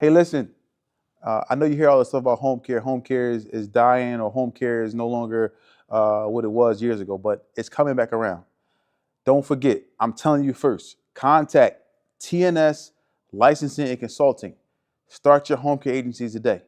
Hey, listen, I know you hear all this stuff about home care. Home care is dying, or home care is no longer what it was years ago, but it's coming back around. Don't forget, I'm telling you first, contact TNS Licensing and Consulting. Start your home care agencies today.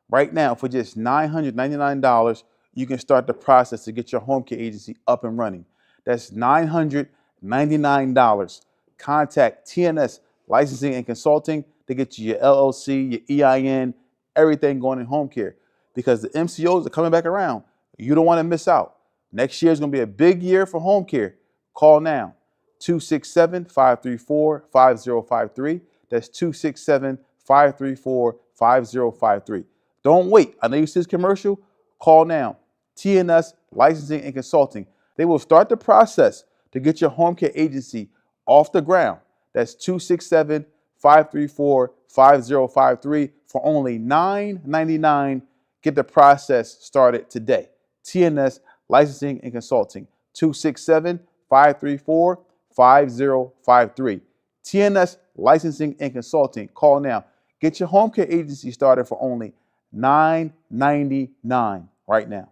Right now, for just $999, you can start the process to get your home care agency up and running. That's $999. Contact TNS Licensing and Consulting to get you your LLC, your EIN, everything going in home care. Because the MCOs are coming back around. You don't want to miss out. Next year is going to be a big year for home care. Call now, 267-534-5053. That's 267-534-5053. Don't wait. I know you see this commercial. Call now. TNS Licensing and Consulting. They will start the process to get your home care agency off the ground. That's 267-534-5053 for only $999. Get the process started today. TNS Licensing and Consulting. 267-534-5053. TNS Licensing and Consulting. Call now. Get your home care agency started for only $999 right now.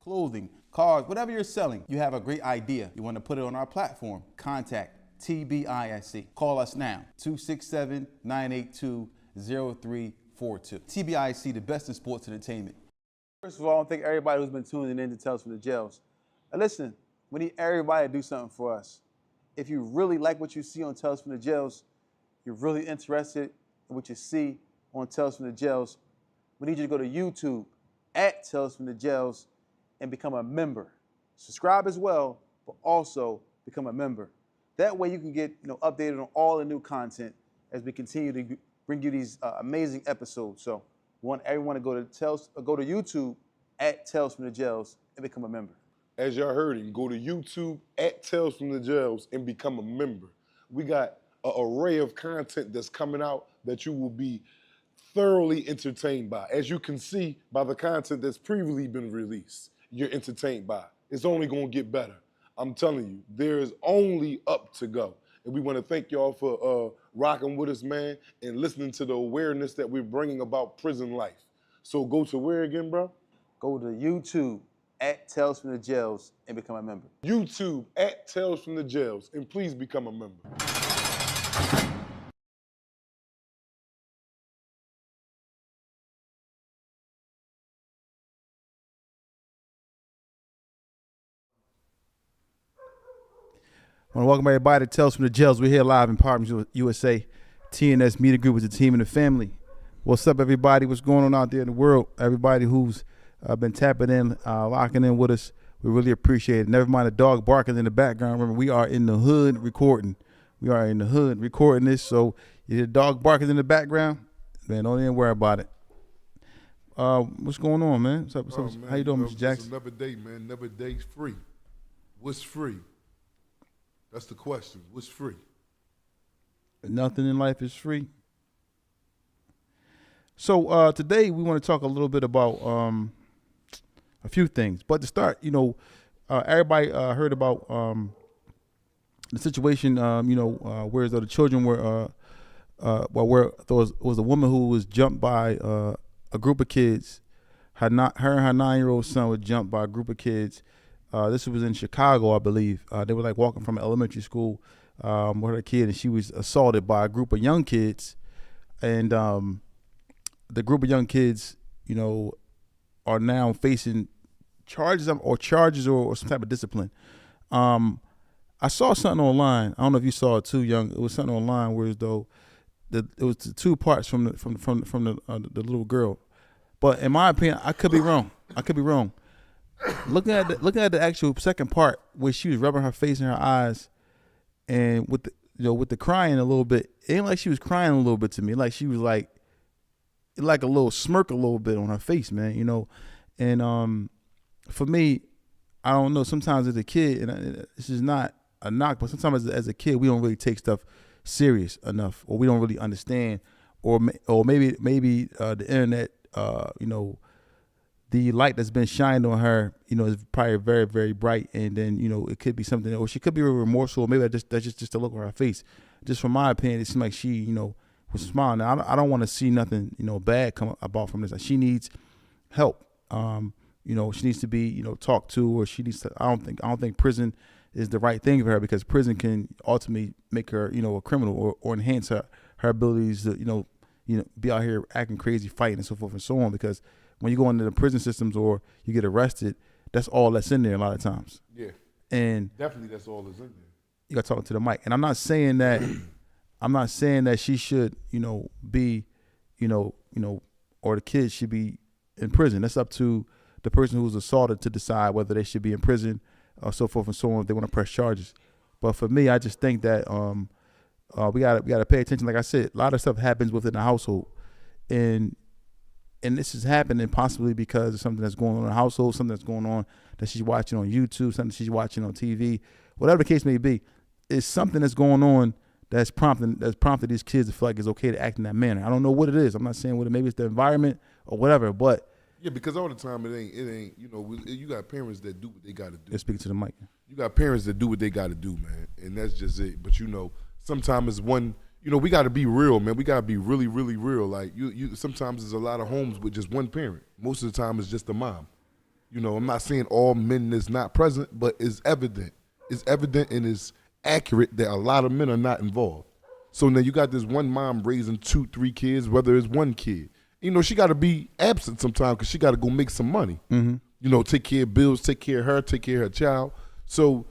Clothing, cars, whatever you're selling, you have a great idea. You want to put it on our platform. Contact TBISC. Call us now. 267-982-0342. TBISC, the best in sports entertainment. First of all, I want to thank everybody who's been tuning in to Tales from the Jails. And listen, we need everybody to do something for us. If you really like what you see on Tales from the Jails, you're really interested in what you see on Tales from the Jails, we need you to go to YouTube at Tales from the Jails and become a member. Subscribe as well, but also become a member. That way you can get updated on all the new content as we continue to bring you these amazing episodes. So we want everyone to go to YouTube at Tales from the Jails and become a member. As y'all heard him, go to YouTube at Tales from the Jails and become a member. We got an array of content that's coming out that you will be thoroughly entertained by. As you can see by the content that's previously been released, you're entertained by. It's only gonna get better. I'm telling you, there is only up to go. And we wanna thank y'all for rocking with us, man, and listening to the awareness that we're bringing about prison life. So go to where again, bro? Go to YouTube at Tales from the Jails and become a member. YouTube at Tales from the Jails, and please become a member. I want to welcome everybody to Tales from the Jails. We're here live in Partners USA. TNS Media Group is a team and a family. What's up, everybody? What's going on out there in the world? Everybody who's been tapping in, locking in with us, we really appreciate it. Never mind the dog barking in the background. Remember, we are in the hood recording. We are in the hood recording this, so you hear the dog barking in the background, man, don't even worry about it. What's going on, man? What's up? Man, How you doing, Mr. Jackson? Another day, man. Another day's free. What's free? That's the question. What's free? Nothing in life is free. So today we want to talk a little bit about a few things. But to start, everybody heard about the situation, where the children were, where there was a woman who was jumped by a group of kids. Her and her 9-year-old son was jumped by a group of kids. This was in Chicago, I believe. They were like walking from elementary school with her kid, and she was assaulted by a group of young kids. And the group of young kids, are now facing charges or some type of discipline. I saw something online. I don't know if you saw it too, Young. It was something online where as though it was the two parts from the little girl. But in my opinion, I could be wrong. Looking at the actual second part where she was rubbing her face and her eyes, and with the crying a little bit, it ain't like she was crying a little bit to me. Like she was like a little smirk a little bit on her face, man. And for me, I don't know. Sometimes as a kid, and this is not a knock, but sometimes as a kid, we don't really take stuff serious enough, or we don't really understand, or maybe the internet, the light that's been shined on her, is probably very, very bright, and then it could be something, or she could be remorseful. Maybe that's just a look on her face. Just from my opinion, it seemed like she, with a smile. Now I don't want to see nothing bad come about from this. Like, she needs help. She needs to be talked to, or she needs to. I don't think prison is the right thing for her, because prison can ultimately make her a criminal, or enhance her abilities to be out here acting crazy, fighting, and so forth and so on. Because when you go into the prison systems or you get arrested, that's all that's in there a lot of times. Yeah. And definitely that's all that's in there. You got talking to the mic. And I'm not saying that she should, be, or the kids should be in prison. That's up to the person who's assaulted to decide whether they should be in prison or so forth and so on if they want to press charges. But for me, I just think that we gotta pay attention. Like I said, a lot of stuff happens within the household, and this is happening possibly because of something that's going on in the household, something that's going on that she's watching on YouTube, something she's watching on TV, whatever the case may be. It's something that's going on that's prompted these kids to feel like it's okay to act in that manner. I don't know what it is. I'm not saying what it. Maybe it's the environment or whatever, but yeah, because all the time it ain't. You got parents that do what they got to do. Let's speak to the mic. You got parents that do what they got to do, man, and that's just it. But sometimes it's one. We got to be real, man. We got to be really, really real. Like you. Sometimes there's a lot of homes with just one parent. Most of the time, it's just the mom. I'm not saying all men is not present, but it's evident. It's evident and it's accurate that a lot of men are not involved. So now you got this one mom raising 2-3 kids, whether it's one kid. She got to be absent sometimes because she got to go make some money. Mm-hmm. Take care of bills, take care of her, take care of her child. So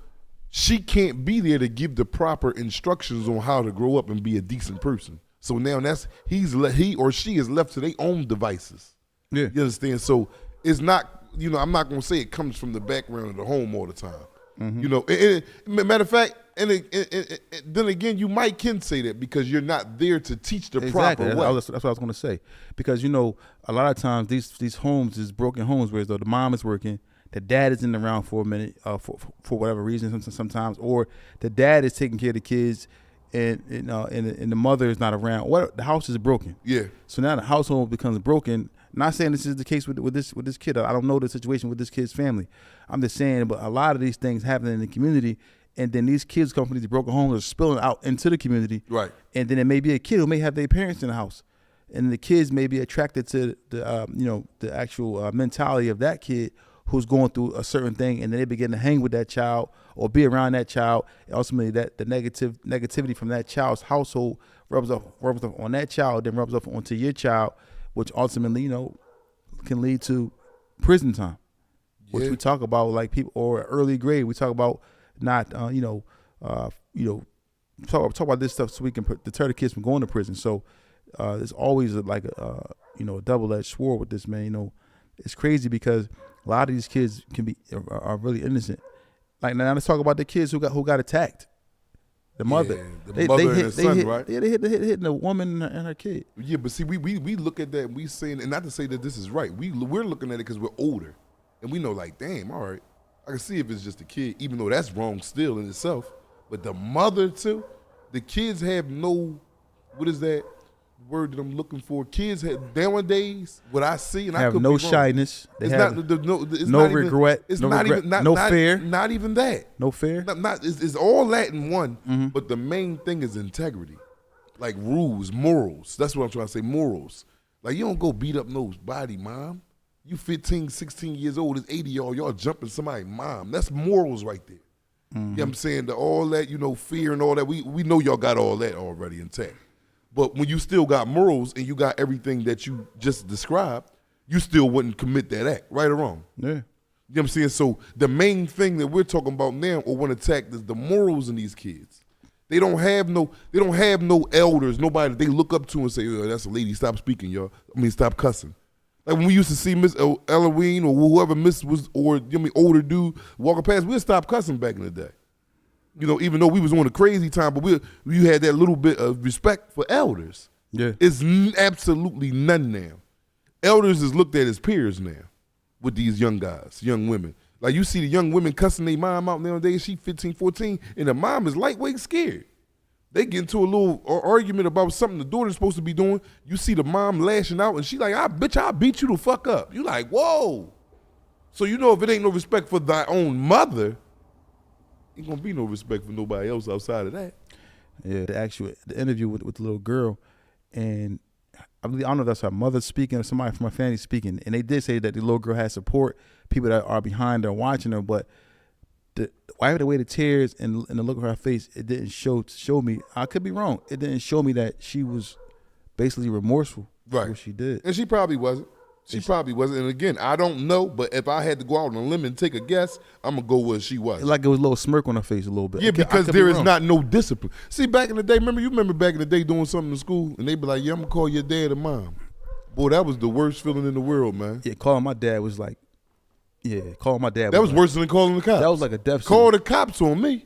she can't be there to give the proper instructions on how to grow up and be a decent person. So now he or she is left to their own devices. Yeah. You understand? So it's not, I'm not going to say it comes from the background of the home all the time. Mm-hmm. Matter of fact, and then again, you can say that because you're not there to teach the proper way. That's what I was going to say. Because, a lot of times these homes is broken homes where the mom is working, the dad isn't around for a minute for whatever reason sometimes, or the dad is taking care of the kids and the mother is not around. The house is broken. Yeah. So now the household becomes broken. Not saying this is the case with this kid. I don't know the situation with this kid's family. I'm just saying, but a lot of these things happen in the community, and then these kids come from these broken homes are spilling out into the community. Right. And then there may be a kid who may have their parents in the house, and the kids may be attracted to the actual mentality of that kid who's going through a certain thing, and then they begin to hang with that child or be around that child. And ultimately, that the negativity from that child's household rubs off on that child, then rubs off onto your child, which ultimately, can lead to prison time, which we talk about, like people, or early grade. We talk about not, talk about this stuff so we can deter the kids from going to prison. So it's always a double-edged sword with this, man. It's crazy because a lot of these kids are really innocent. Like, now let's talk about the kids who got attacked. The mother, the mother and the son, right? Yeah, they hitting the woman and her kid. Yeah, but see, we look at that and we saying, and not to say that this is right. We're looking at it because we're older, and we know, like, damn, all right, I can see if it's just a kid, even though that's wrong still in itself. But the mother too, the kids have no, what is that word that I'm looking for? Kids have nowadays, what I see, and I have could no be wrong. shyness. They It's have no regret. It's no not regret. even No fear. Not even that. No fear. It's all that in one. But the main thing is integrity, like rules, morals. That's what I'm trying to say. Morals. Like, you don't go beat up nobody, mom. You 15, 16 years old. It's 80 y'all jumping somebody, mom. That's morals right there. You know what I'm saying? All that, fear and all that. We know y'all got all that already intact. But when you still got morals and you got everything that you just described, you still wouldn't commit that act, right or wrong. Yeah. You know what I'm saying? So the main thing that we're talking about now or want to attack is the morals in these kids. They don't have no elders, nobody that they look up to and say, oh, that's a lady, stop speaking, y'all. Stop cussing. Like when we used to see Miss Eloise or whoever Miss was, or older dude walking past, we'd stop cussing back in the day. Even though we was on a crazy time, but we had that little bit of respect for elders. Yeah. It's absolutely none now. Elders is looked at as peers now with these young guys, young women. Like, you see the young women cussing their mom out nowadays, she 15, 14, and the mom is lightweight scared. They get into a little argument about something the daughter's supposed to be doing. You see the mom lashing out, and she like, I'll beat you the fuck up. You like, whoa. So if it ain't no respect for thy own mother, ain't gonna be no respect for nobody else outside of that. Yeah, the interview with the little girl, and I don't know if that's her mother speaking or somebody from her family speaking, and they did say that the little girl has support, people that are behind her watching her, but wiping away the tears and the look of her face, it didn't show me. I could be wrong. It didn't show me that she was basically remorseful for what she did. And she probably wasn't. She probably wasn't. And again, I don't know, but if I had to go out on a limb and take a guess, I'm going to go where she was. Like it was a little smirk on her face a little bit. Yeah, because there is not no discipline. See, back in the day, you remember back in the day doing something in school, and they be like, yeah, I'm going to call your dad or mom. Boy, that was the worst feeling in the world, man. Yeah, calling my dad was like, calling my dad. That was worse than calling the cops. That was like a death sentence. Call the cops on me.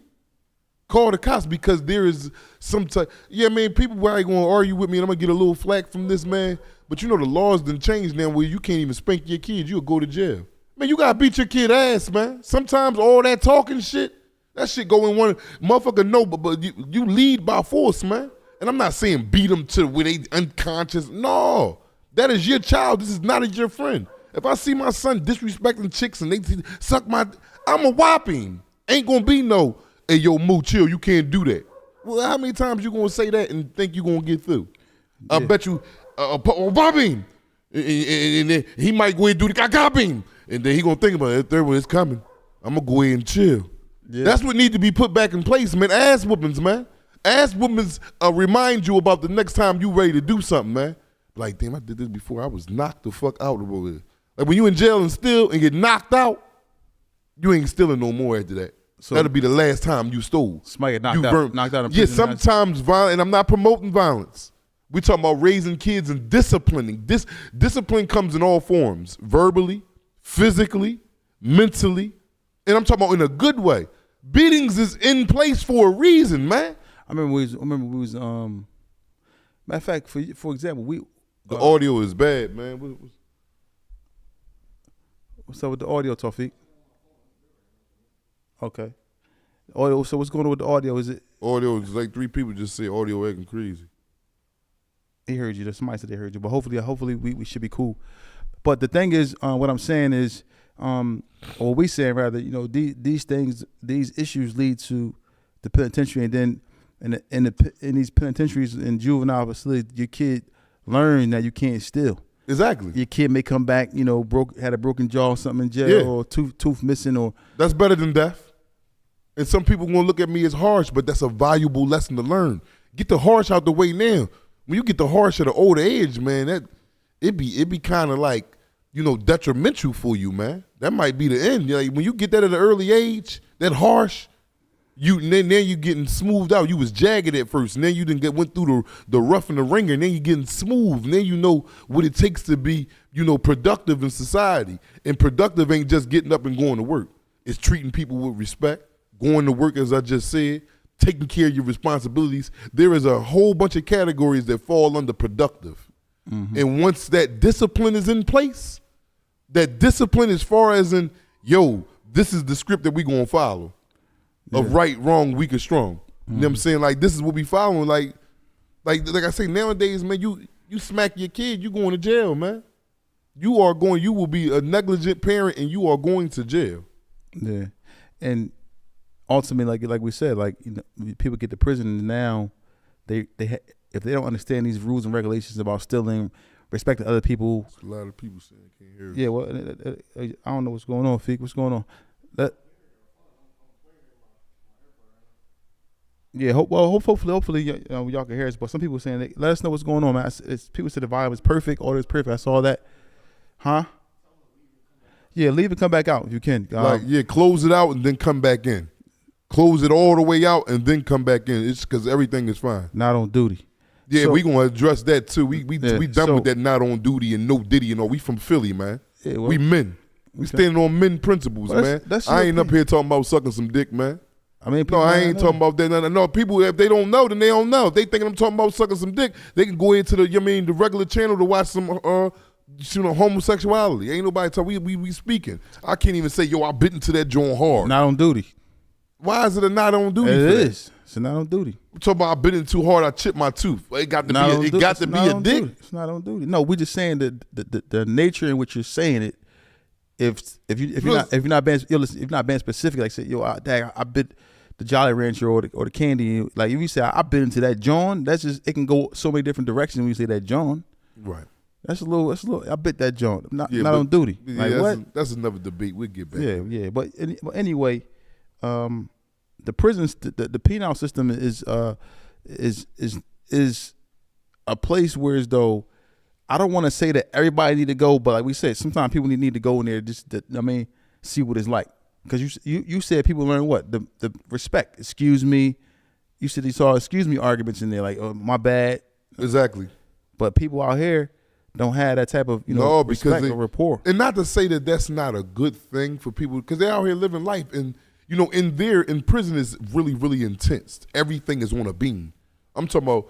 Call the cops because there is some type. Yeah, man, people probably going to argue with me and I'm going to get a little flack from this man. But you know the laws done changed now where you can't even spank your kids. You'll go to jail. Man, you got to beat your kid ass, man. Sometimes all that talking shit, that shit go in one. Motherfucker know, but you lead by force, man. And I'm not saying beat them to where they unconscious. No, that is your child. This is not your friend. If I see my son disrespecting chicks and they suck I'm a whopping. Ain't going to be no, hey, yo, Moo, chill, you can't do that. Well, how many times you going to say that and think you going to get through? Yeah. I bet you, Bobby, and then he might go ahead and do the cacabing, and then he going to think about it. Third one is coming. I'm going to go ahead and chill. Yeah. That's what need to be put back in place, man. Ass whoopings, man. Ass whoopings remind you about the next time you ready to do something, man. Like, damn, I did this before. I was knocked the fuck out of it. Like when you in jail and steal and get knocked out, you ain't stealing no more after that. So that'll be the last time you stole. Somebody get knocked out in prison. Yeah, sometimes violent, and I'm not promoting violence. We're talking about raising kids and disciplining. Discipline comes in all forms, verbally, physically, mentally, and I'm talking about in a good way. Beatings is in place for a reason, man. I remember we was matter of fact, for example, the audio is bad, man. What's up with the audio, Tawfiq? Okay. Audio. So what's going on with the audio? Is it audio? Is like 3 people just say audio acting crazy. He heard you. Somebody said they heard you, but hopefully we should be cool. But the thing is, what I'm saying is, or we saying rather, you know, these things, these issues lead to the penitentiary, and then in these penitentiaries and juvenile facilities, your kid learn that you can't steal. Exactly. Your kid may come back, you know, had a broken jaw or something in jail, or tooth missing, or that's better than death. And some people gonna look at me as harsh, but that's a valuable lesson to learn. Get the harsh out the way now. When you get the harsh at an older age, man, that it be kind of like, you know, detrimental for you, man. That might be the end. Like when you get that at an early age, that harsh, then you getting smoothed out. You was jagged at first, and then you went through the rough and the ringer, and then you getting smooth, and then you know what it takes to be, you know, productive in society. And productive ain't just getting up and going to work. It's treating people with respect, going to work, as I just said, taking care of your responsibilities. There is a whole bunch of categories that fall under productive. Mm-hmm. And once that discipline is in place, that discipline as far as in, yo, this is the script that we gonna follow. Of right, wrong, weak, or strong. You know what I'm saying? Like, this is what we following. Like I say, nowadays, man, you smack your kid, you going to jail, man. You will be a negligent parent, and you are going to jail. Yeah. And ultimately, like we said, like, you know, people get to prison, and now if they don't understand these rules and regulations about stealing, respecting other people. There's a lot of people saying I can't hear us. Yeah, well, I don't know what's going on, Feek. What's going on? Yeah, hopefully y'all can hear us. But some people saying, let us know what's going on, man. People said the vibe is perfect, order is perfect. I saw that. Huh? Yeah, leave and come back out if you can. Close it out and then come back in. Close it all the way out and then come back in. It's because everything is fine. Not on duty. Yeah, we gonna address that too. We done with that not on duty and no Diddy and all. We from Philly, man. Yeah, well, we men. We standing on men principles, man. I ain't up here talking about sucking some dick, man. I mean, no, I ain't talking about that. No, people, if they don't know, then they don't know. If they thinking I'm talking about sucking some dick, they can go into the regular channel to watch some homosexuality. Ain't nobody talking. We speaking. I can't even say, yo, I bit into that joint hard. Not on duty. Why is it a not on duty? It is. It's not on duty. I'm talking about I bit in too hard, I chipped my tooth. It got to be a dick. It's not on duty. No, we're just saying that the nature in which you're saying it. If you're not being specific, like say, yo, I bit the Jolly Rancher or the candy. Like if you say I've been into that John, that's just it can go so many different directions when you say that John. Right. That's a little. I bet that John not but- on duty. Yeah, Like what? That's another debate. We'll get back. Yeah. But anyway, the prisons, the penal system is a place where as though I don't want to say that everybody need to go, but like we said, sometimes people need to go in there just to, see what it's like. Because you said people learn what the respect. Excuse me. You said you saw excuse me arguments in there, like my bad. Exactly. But people out here don't have that type of respect or rapport. And not to say that that's not a good thing for people, because they're out here living life, and in prison is really, really intense. Everything is on a beam. I'm talking about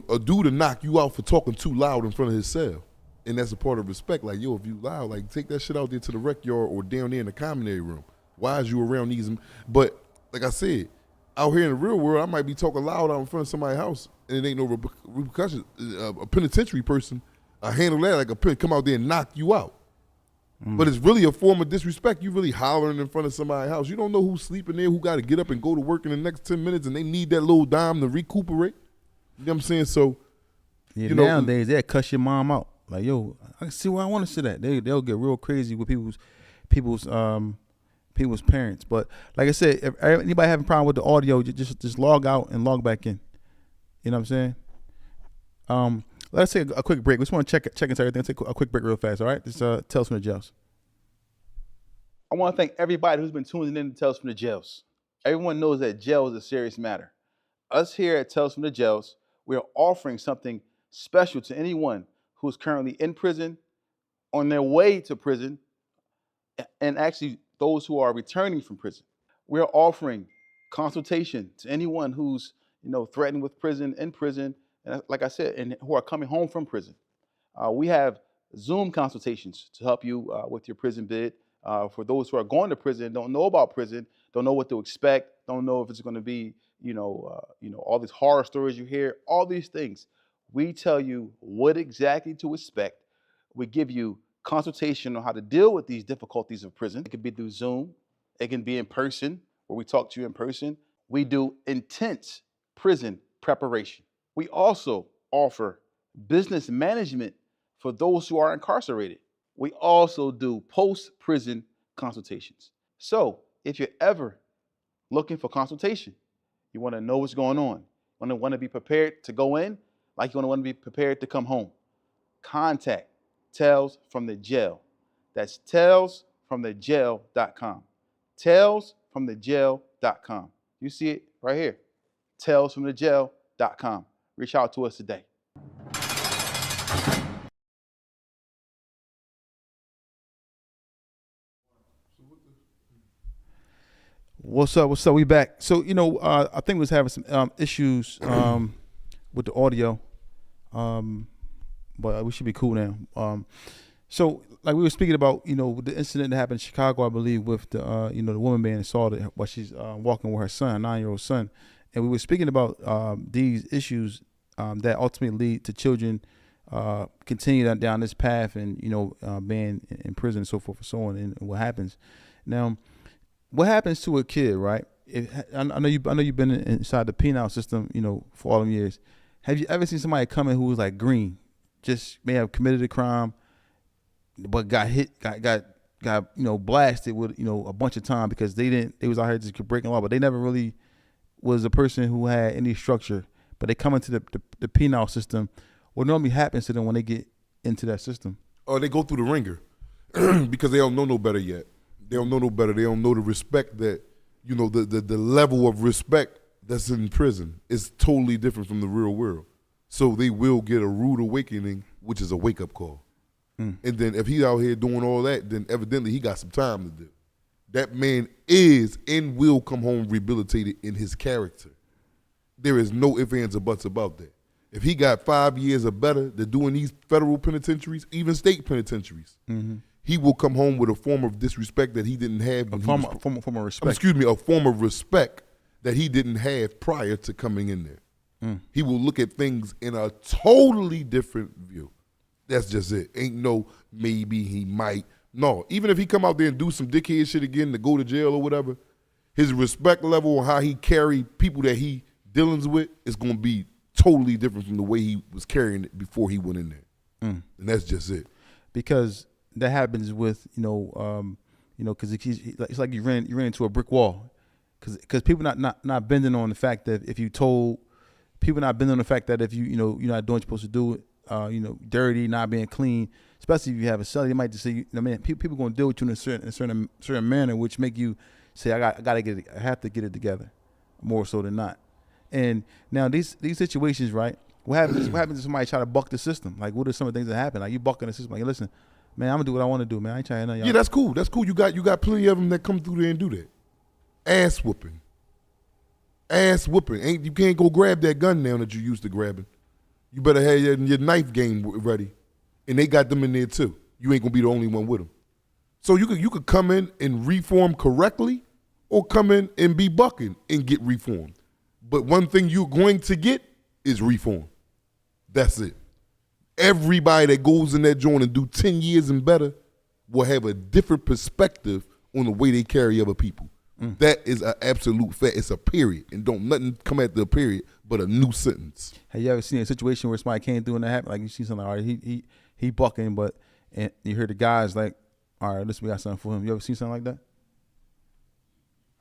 a dude to knock you out for talking too loud in front of his cell, and that's a part of respect. Like, yo, if you loud, like take that shit out there to the rec yard or down there in the common room. Why is you around these? But like I said, out here in the real world, I might be talking loud out in front of somebody's house, and it ain't no repercussions. A penitentiary person handle that like a pen, come out there and knock you out. But it's really a form of disrespect. You really hollering in front of somebody's house. You don't know who's sleeping there, who got to get up and go to work in the next 10 minutes, and they need that little dime to recuperate. You know what I'm saying? So, nowadays they'll cuss your mom out. Like, yo, I can see where I want to sit at. They'll get real crazy with people's parents. But like I said, if anybody having a problem with the audio, just log out and log back in. You know what I'm saying? Let's take a quick break. We just want to check into everything. Take a quick break real fast, all right? This is Tales from the Jails. I want to thank everybody who's been tuning in to Tales from the Jails. Everyone knows that jail is a serious matter. Us here at Tales from the Jails, we are offering something special to anyone who is currently in prison, on their way to prison, and actually those who are returning from prison. We are offering consultation to anyone who's threatened with prison, in prison, and like I said, and who are coming home from prison. We have Zoom consultations to help you with your prison bid. For those who are going to prison, don't know about prison, don't know what to expect, don't know if it's going to be, all these horror stories you hear, all these things. We tell you what exactly to expect. We give you consultation on how to deal with these difficulties of prison. It could be through Zoom. It can be in person, where we talk to you in person. We do intense prison preparation. We also offer business management for those who are incarcerated. We also do post-prison consultations. So if you're ever looking for consultation, you want to know what's going on, want to be prepared to go in, like you want to be prepared to come home, contact Tales from the Jail. That's talesfromthejail.com. Talesfromthejail.com. You see it right here. Talesfromthejail.com. Reach out to us today. What's up? We back. So, I think we was having some issues with the audio, but we should be cool now. So, like we were speaking about, the incident that happened in Chicago, I believe, with the the woman being assaulted while she's walking with her son, 9-year-old son, and we were speaking about these issues that ultimately lead to children continue down this path and being in prison and so forth and so on, and what happens now. What happens to a kid, right? I know you've been inside the penal system, for all them years. Have you ever seen somebody come in who was like green, just may have committed a crime, but got hit, got blasted with a bunch of time because they was out here just breaking law, but they never really was a person who had any structure. But they come into the penal system. What normally happens to them when they get into that system? Oh, they go through the ringer because they don't know no better yet. They don't know no better. They don't know the respect that, the level of respect that's in prison is totally different from the real world. So they will get a rude awakening, which is a wake-up call. And then if he's out here doing all that, then evidently he got some time to do. That man is and will come home rehabilitated in his character. There is no ifs, ands, or buts about that. If he got 5 years or better to doing these federal penitentiaries, even state penitentiaries, he will come home with a form of disrespect that he didn't have. A form of respect. Excuse me, a form of respect that he didn't have prior to coming in there. He will look at things in a totally different view. That's just it. Ain't no maybe he might. No, even if he come out there and do some dickhead shit again to go to jail or whatever, his respect level, how he carry people that he dealings with, is gonna be totally different from the way he was carrying it before he went in there. And that's just it. Because that happens with because it's like you ran into a brick wall. Because people not bending on the fact that if you told people not bending on the fact that if you're not doing what you're supposed to do, dirty, not being clean, especially if you have a celly, they might just say, man, people gonna deal with you in a certain manner, which make you say, I have to get it together, more so than not. And now these situations, right? What happens if somebody try to buck the system? Like, what are some of the things that happen? Like, you bucking the system. Like, listen, man, I'm gonna do what I want to do, man. I ain't trying to. Yeah, that's cool. That's cool. You got plenty of them that come through there and do that. Ass whooping. You can't go grab that gun now that you used to grabbing. You better have your knife game ready, and they got them in there too. You ain't gonna be the only one with them. So you could come in and reform correctly, or come in and be bucking and get reformed. But one thing you're going to get is reform. That's it. Everybody that goes in that joint and do 10 years and better will have a different perspective on the way they carry other people. That is an absolute fact. It's a period. And don't nothing come after a period but a new sentence. Have you ever seen a situation where somebody came through and that happened? Like, you see something, all right, he bucking, and you hear the guys like, all right, listen, we got something for him. You ever seen something like that?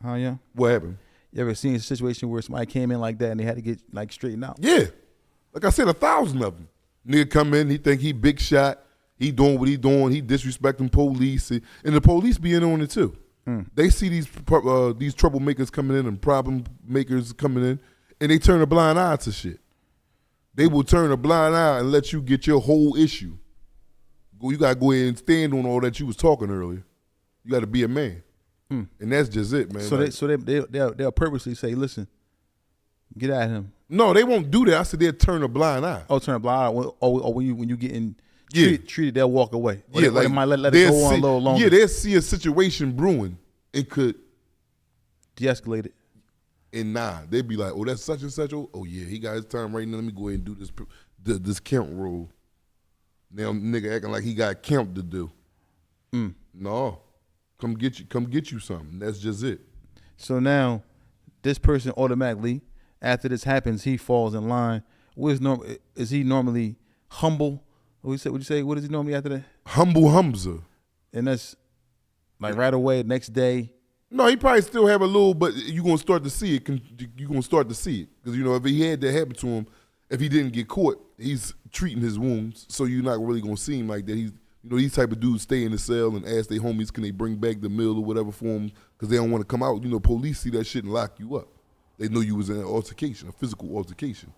Huh, yeah? What happened? You ever seen a situation where somebody came in like that and they had to get like straightened out? Yeah. Like I said, 1,000 of them. Nigga come in, he think he big shot. He doing what he doing. He disrespecting police. And the police be in on it too. They see these troublemakers coming in and problem makers coming in, and they turn a blind eye to shit. They will turn a blind eye and let you get your whole issue. You got to go ahead and stand on all that you was talking earlier. You got to be a man. And that's just it, man. So they'll purposely say, listen, get at him. No, they won't do that. I said they'll turn a blind eye. Oh, turn a blind eye. Or when you getting Yeah. treated, they'll walk away. Or Yeah, they might let it go on a little longer. Yeah, they'll see a situation brewing. It could de-escalate it. And they'd be like, oh, that's such and such. Oh yeah, he got his time right now. Let me go ahead and do this count roll. Now nigga acting like he got count to do. No, come get you something. That's just it. So now, this person automatically, after this happens, he falls in line. Is he normally humble? What you say? What is he normally after that? Humble Hamza. And that's like right away, next day. No, he probably still have a little, but you're going to start to see it. You're going to start to see it. Because, if he had that happen to him, if he didn't get caught, he's treating his wounds. So you're not really going to see him like that. He's, these type of dudes stay in the cell and ask their homies, can they bring back the meal or whatever for them? Because they don't want to come out. Police see that shit and lock you up. They know you was in an altercation, a physical altercation.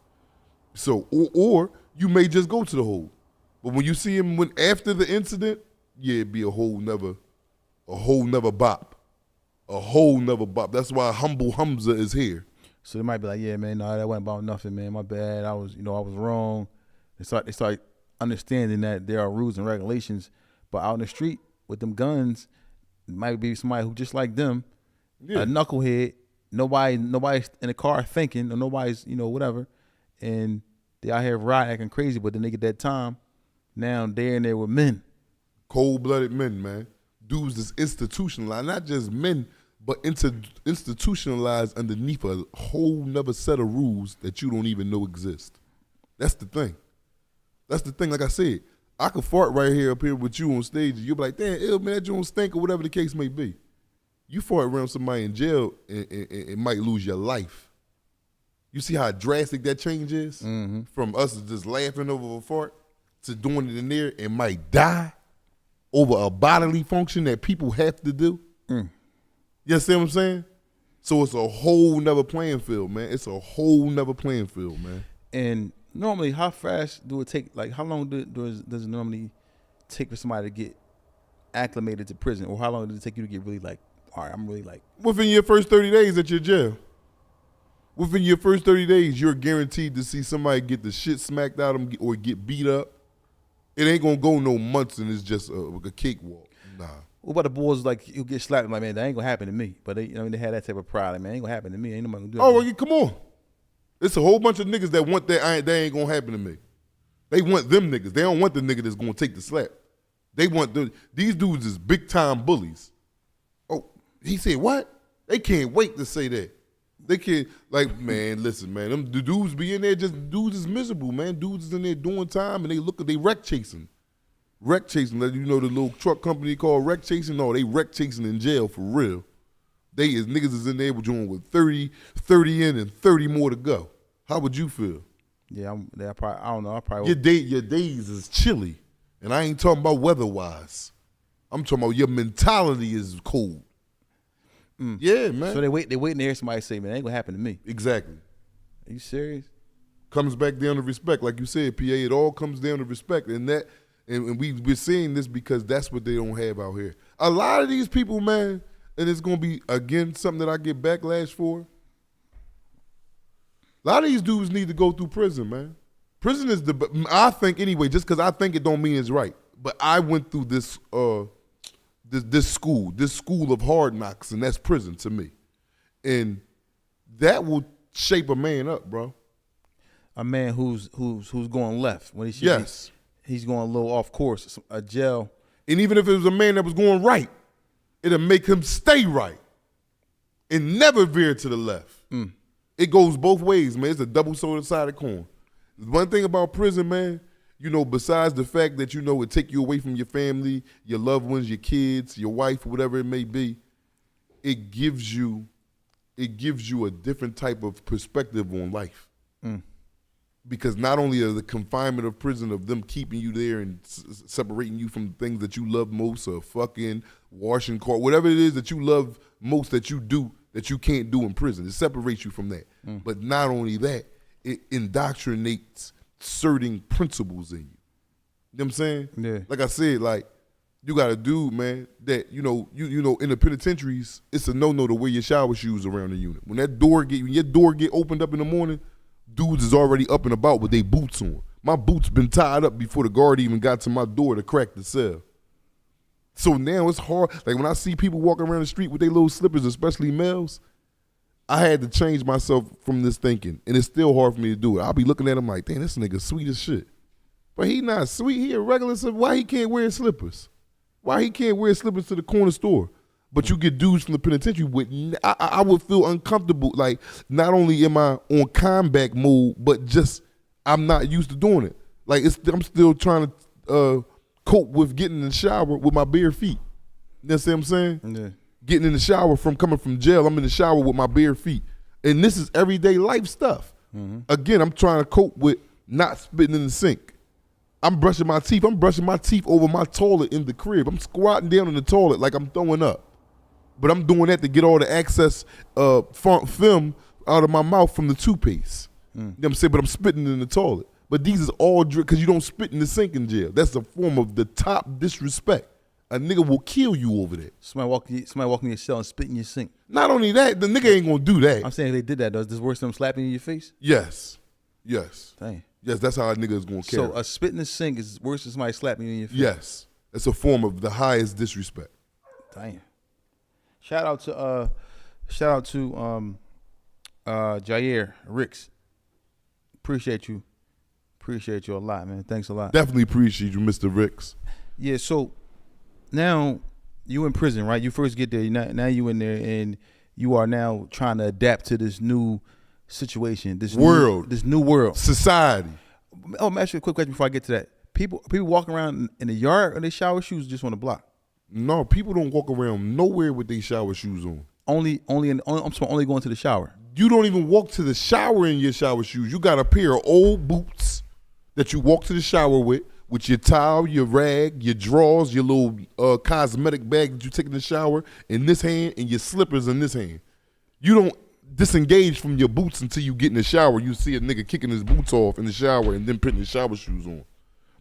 So, or you may just go to the hole. But when you see him after the incident, yeah, it'd be a whole nother bop. A whole nother bop. That's why Humble Hamza is here. So they might be like, yeah, man, no, that wasn't about nothing, man. My bad. I was wrong. They start understanding that there are rules and regulations. But out in the street with them guns, it might be somebody who just like them, a knucklehead. Nobody's in the car thinking, or nobody's, whatever. And they out here riding, acting crazy, but then they get that time. Now they're in there with men. Cold-blooded men, man. Dudes that's institutionalized, not just men, but institutionalized underneath a whole nother set of rules that you don't even know exist. That's the thing. Like I said, I could fart right here up here with you on stage, and you'll be like, damn, ew, man, that joint stink, or whatever the case may be. You fart around somebody in jail and might lose your life. You see how drastic that change is? Mm-hmm. From us just laughing over a fart to doing it in there and might die over a bodily function that people have to do. You see what I'm saying? So it's a whole nother playing field, man. It's a whole nother playing field, man. And normally, how fast do it take? Like, how long does it normally take for somebody to get acclimated to prison? Or how long does it take you to get really like, all right, I'm really like... Within your first 30 days at your jail. Within your first 30 days, you're guaranteed to see somebody get the shit smacked out of them or get beat up. It ain't gonna go no months and it's just a cakewalk. Nah. What about the boys like you get slapped? Like, man, that ain't gonna happen to me. But they had that type of pride. Like, man, ain't gonna happen to me. Ain't nobody gonna do it. Oh, well, come on. It's a whole bunch of niggas that want that ain't gonna happen to me. They want them niggas. They don't want the nigga that's gonna take the slap. They want these dudes is big time bullies. Oh, he said what? They can't wait to say that. They can't, like, man, listen, man, the dudes be in there, dudes is miserable, man. Dudes is in there doing time and they wreck chasing. Wreck chasing, like, you know the little truck company called wreck chasing? No, they wreck chasing in jail for real. Niggas is in there with 30 in and 30 more to go. How would you feel? Yeah, I don't know. I probably Your days is chilly. And I ain't talking about weather-wise. I'm talking about your mentality is cold. Yeah, man. So they waiting to hear somebody say, man, it ain't gonna happen to me. Exactly. Are you serious? Comes back down to respect. Like you said, PA, it all comes down to respect. And we're seeing this because that's what they don't have out here. A lot of these people, man, and it's gonna be, again, something that I get backlash for. A lot of these dudes need to go through prison, man. Prison is I think anyway, just because I think it don't mean it's right. But I went through this school of hard knocks, and that's prison to me. And that will shape a man up, bro. A man who's going left when he should Yes. he's going a little off course. A jail. And even if it was a man that was going right, it'll make him stay right and never veer to the left. It goes both ways, man. It's a double-sided coin. One thing about prison, man, you know, besides the fact that, you know, it take you away from your family, your loved ones, your kids, your wife, whatever it may be, it gives you a different type of perspective on life. Because not only are the confinement of prison of them keeping you there and separating you from the things that you love most, or fucking washing car, whatever it is that you love most that you do that you can't do in prison, it separates you from that. But not only that, it indoctrinates certain principles in you. You know what I'm saying? Yeah. Like I said, like, you got a dude, man, that, you know, in the penitentiaries, it's a no-no to wear your shower shoes around the unit. When your door get opened up in the morning, dudes is already up and about with their boots on. My boots been tied up before the guard even got to my door to crack the cell. So now it's hard. Like, when I see people walking around the street with their little slippers, especially males, I had to change myself from this thinking, and it's still hard for me to do it. I'll be looking at him like, damn, this nigga sweet as shit. But he not sweet. He a regular. Why he can't wear slippers? Why he can't wear slippers to the corner store? But you get dudes from the penitentiary with, I would feel uncomfortable. Like, not only am I on combat mode, but just I'm not used to doing it. Like, I'm still trying to cope with getting in the shower with my bare feet. You know what I'm saying? Yeah. Getting in the shower coming from jail, I'm in the shower with my bare feet. And this is everyday life stuff. Again, I'm trying to cope with not spitting in the sink. I'm brushing my teeth. I'm brushing my teeth over my toilet in the crib. I'm squatting down in the toilet like I'm throwing up. But I'm doing that to get all the excess film out of my mouth from the toothpaste. You know what I'm saying? But I'm spitting in the toilet. But these is all because you don't spit in the sink in jail. That's a form of the top disrespect. A nigga will kill you over that. Somebody walk in your cell and spit in your sink. Not only that, the nigga ain't gonna do that. I'm saying if they did that, though, is this worse than them slapping you in your face? Yes. Dang. Yes, that's how a nigga is gonna carry. So a spit in the sink is worse than somebody slapping you in your face? Yes. It's a form of the highest disrespect. Damn. Shout out to Jair Ricks. Appreciate you a lot, man. Thanks a lot. Definitely appreciate you, Mr. Ricks. Yeah, so now you in prison, right? You first get there, now you in there, and you are now trying to adapt to this new situation, this new world, society. Oh, I'm ask you a quick question before I get to that. People walking around in the yard or they shower shoes just on the block? No, people don't walk around nowhere with their shower shoes on. I'm only going to the shower. You don't even walk to the shower in your shower shoes. You got a pair of old boots that you walk to the shower with your towel, your rag, your drawers, your little cosmetic bag that you take in the shower in this hand, and your slippers in this hand. You don't disengage from your boots until you get in the shower. You see a nigga kicking his boots off in the shower and then putting his shower shoes on.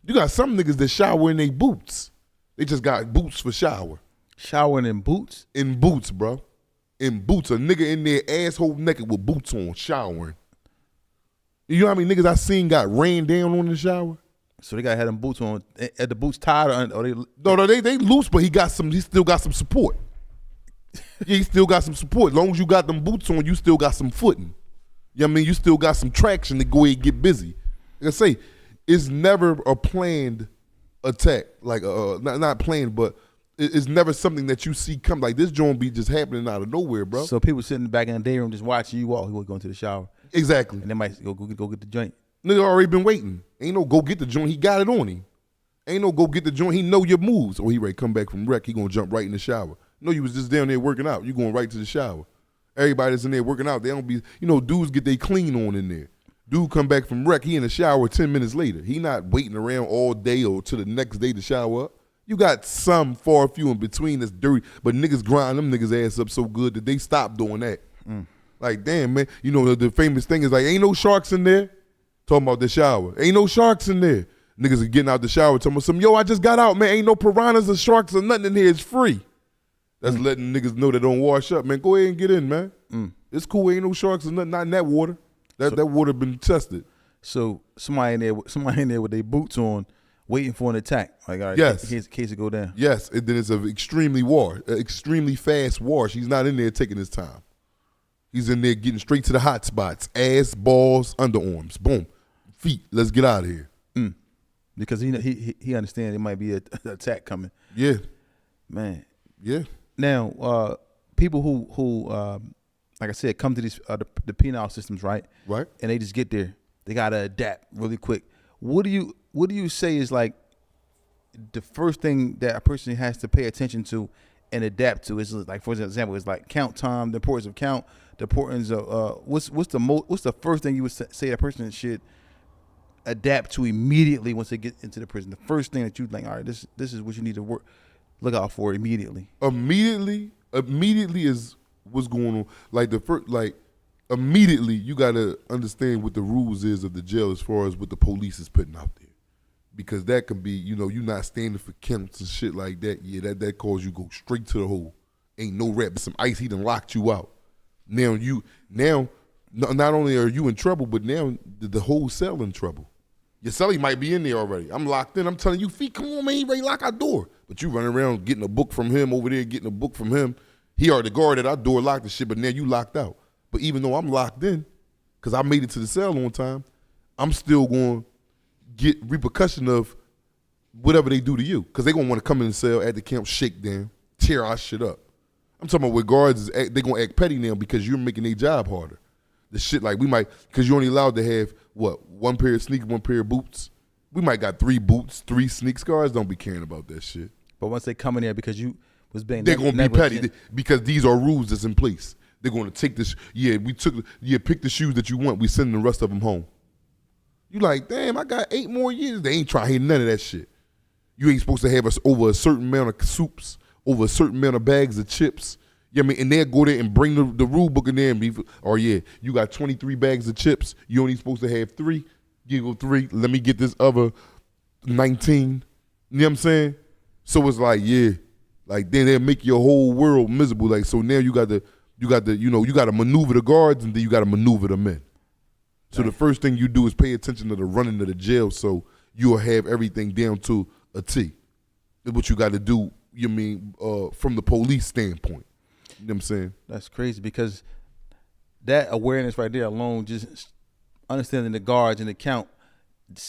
You got some niggas that shower in their boots. They just got boots for shower. Showering in boots? In boots, bro. In boots. A nigga in there asshole naked with boots on, showering. You know how many niggas I seen got rained down on in the shower? So they got had them boots on. Are the boots tied or they? No, they loose, but he still got some support. Yeah, he still got some support. As long as you got them boots on, you still got some footing. You know what I mean? You still got some traction to go ahead and get busy. Like I say, it's never a planned attack. Like, not planned, but it's never something that you see come. Like this joint be just happening out of nowhere, bro. So people sitting back in the day room just watching you walk. He was going to the shower, Exactly. and they might go get the joint. Nigga already been waiting. Ain't no go get the joint. He got it on him. Ain't no go get the joint. He know your moves. Oh, he ready to come back from rec. He gonna jump right in the shower. No, you was just down there working out. You going right to the shower. Everybody that's in there working out, they don't be, dudes get they clean on in there. Dude come back from rec, he in the shower 10 minutes later. He not waiting around all day or to the next day to shower up. You got some far few in between that's dirty, but niggas grind them niggas ass up so good that they stop doing that. Like, damn, man. The famous thing is like, ain't no sharks in there. Talking about the shower. Ain't no sharks in there. Niggas are getting out the shower talking about yo, I just got out, man. Ain't no piranhas or sharks or nothing in here. It's free. That's letting niggas know they don't wash up, man. Go ahead and get in, man. It's cool. Ain't no sharks or nothing. Not in that water. That water been tested. So somebody in there with their boots on, waiting for an attack. Like, all right, Yes. in case it go down. Yes, and then it's an extremely fast wash. He's not in there taking his time. He's in there getting straight to the hot spots. Ass, balls, underarms. Boom. Feet. Let's get out of here. Because he understands there might be an attack coming. Yeah. Man. Yeah. Now, people who like I said, come to these the penal systems, right? Right. And they just get there. They gotta adapt really quick. What do you say is like the first thing that a person has to pay attention to and adapt to? Is like, for example, it's like count time, the importance of count, the importance of what's the first thing you would say a person should adapt to immediately once they get into the prison? The first thing that you like, all right, this is what you need to look out for immediately. Immediately is what's going on. Like immediately you gotta understand what the rules is of the jail as far as what the police is putting out there. Because that can be, you not standing for counts and shit like that. Yeah, that cause you go straight to the hole. Ain't no rap. Some ice, he done locked you out. Now not only are you in trouble, but now the whole cell in trouble. Your cellie might be in there already. I'm locked in. I'm telling you, feet, come on, man, he ready to lock our door. But you running around getting a book from him over there, getting a book from him. He already guarded our door, locked the shit, but now you locked out. But even though I'm locked in, because I made it to the cell on time, I'm still going to get repercussion of whatever they do to you. Because they going to want to come in the cell at the camp, shake down, tear our shit up. I'm talking about with guards, they going to act petty now because you're making their job harder. The shit like we might, because you're only allowed to have, one pair of sneakers, one pair of boots. We might got 3 boots, 3 sneaks. Guards don't be caring about that shit. But once they come in there because you was being they're going to be petty because these are rules that's in place. They're going to take this, pick the shoes that you want. We send the rest of them home. You like, damn, I got 8 more years. They ain't trying to hear none of that shit. You ain't supposed to have us over a certain amount of soups, over a certain amount of bags of chips. You know what I mean? And they'll go there and bring the rule book in there and be, you got 23 bags of chips. You only supposed to have 3. You go 3. Let me get this other 19. You know what I'm saying? So it's like, like then they'll make your whole world miserable. Like, so now you got to maneuver the guards and then you got to maneuver the men. So the first thing you do is pay attention to the running of the jail so you'll have everything down to a T. That's what you got to do, from the police standpoint. You know what I'm saying? That's crazy because that awareness right there alone, just understanding the guards and the count,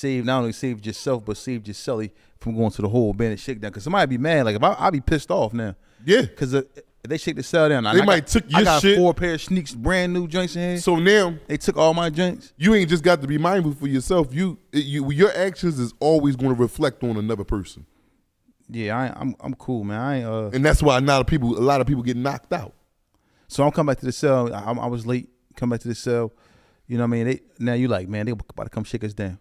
not only saved yourself, but saved your cellie from going to the whole bandit shakedown. Because somebody be mad. Like, if I'd be pissed off now. Yeah. Because if they shake the cell down. They might took your shit. I got shit. 4 pair of sneaks, brand new joints in here. So now. They took all my joints. You ain't just got to be mindful for yourself. Your actions is always going to reflect on another person. Yeah, I'm cool, man. And that's why a lot of people get knocked out. So I'm coming back to the cell. I was late. Come back to the cell. You know what I mean? Now you like, man, they about to come shake us down.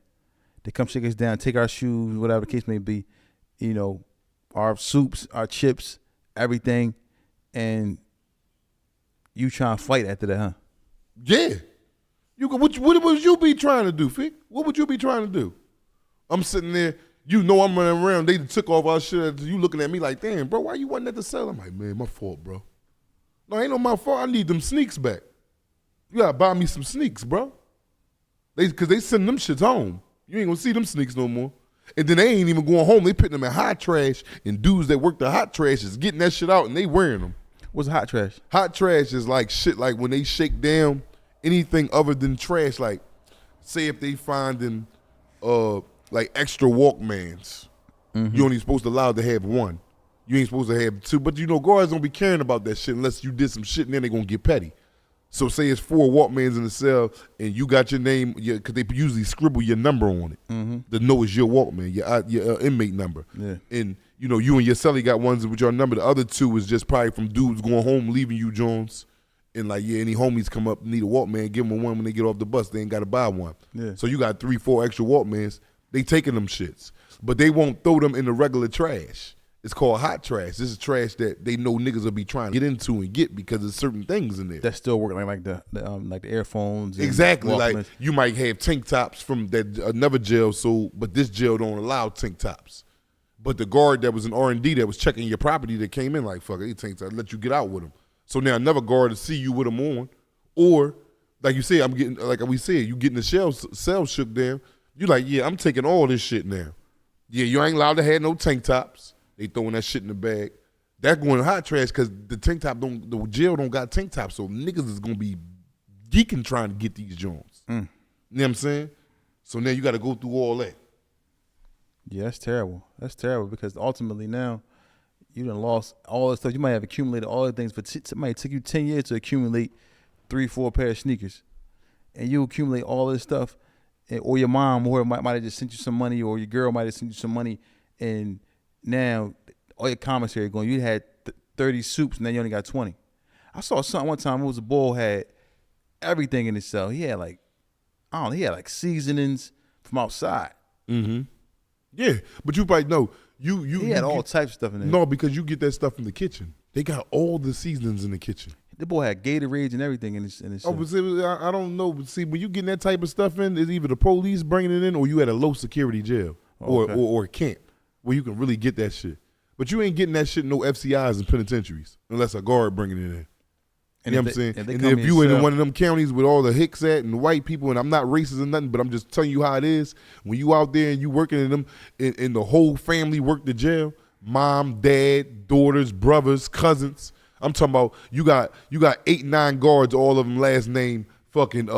They come shake us down, take our shoes, whatever the case may be. Our soups, our chips, everything, and you trying to fight after that, huh? Yeah. What would you be trying to do, Fick? What would you be trying to do? I'm sitting there. I'm running around. They took off our shit. You looking at me like, damn, bro, why you wasn't at the cell? I'm like, man, my fault, bro. No, ain't no my fault. I need them sneaks back. You gotta buy me some sneaks, bro. Because they send them shits home. You ain't gonna see them sneaks no more. And then they ain't even going home. They putting them in hot trash, and dudes that work the hot trash is getting that shit out, and they wearing them. What's hot trash? Hot trash is like shit like when they shake down anything other than trash. Like, say if they finding like extra Walkmans, you're only supposed to allow to have 1. You ain't supposed to have two. But you know, guards don't be caring about that shit unless you did some shit and then they gonna get petty. So say it's 4 Walkmans in the cell and you got your name, because they usually scribble your number on it to know it's your Walkman, your inmate number. Yeah. And you know, you and your cellie got ones with your number. The other 2 is just probably from dudes going home, leaving you Jones. And like, yeah, any homies come up, need a Walkman, give them one when they get off the bus. They ain't got to buy one. Yeah. So you got 3, 4 extra Walkmans. They taking them shits. But they won't throw them in the regular trash. It's called hot trash. This is trash that they know niggas will be trying to get into and get because there's certain things in there. That still work like the earphones. And Exactly. Walkmans. Like you might have tank tops from that another jail, but this jail don't allow tank tops. But the guard that was in R&D that was checking your property that came in like, fuck it, he tank tops, let you get out with him. So now another guard to see you with them on, or like you said, you getting the cell shook down. You like, yeah, I'm taking all this shit now. Yeah, you ain't allowed to have no tank tops. They throwing that shit in the bag. That's going to hot trash because the jail don't got tank tops, so niggas is gonna be geeking trying to get these joints. You know what I'm saying? So now you got to go through all that. Yeah, that's terrible. That's terrible because ultimately now you done lost all this stuff. You might have accumulated all the things, but it might take you 10 years to accumulate 3-4 pair of sneakers, and you accumulate all this stuff, or your mom or might have just sent you some money, or your girl might have sent you some money, and now all your commissary going. You had 30 soups, and then you only got 20. I saw something one time. It was a bull had everything in his cell. He had he had like seasonings from outside. Mm-hmm. Yeah, but you probably know He had all types of stuff in there. No, because you get that stuff from the kitchen. They got all the seasonings in the kitchen. The boy had Gatorades and everything in his Oh, but see, I don't know. But see, when you getting that type of stuff in, it's either the police bringing it in, or you at a low security jail, or a camp where you can really get that shit. But you ain't getting that shit in no FCIs and penitentiaries unless a guard bringing it in. You know what I'm saying? And if you in one of them counties with all the hicks at and the white people, and I'm not racist or nothing, but I'm just telling you how it is. When you out there and you working in them, and the whole family work the jail, mom, dad, daughters, brothers, cousins. I'm talking about you got 8, 9 guards, all of them last name fucking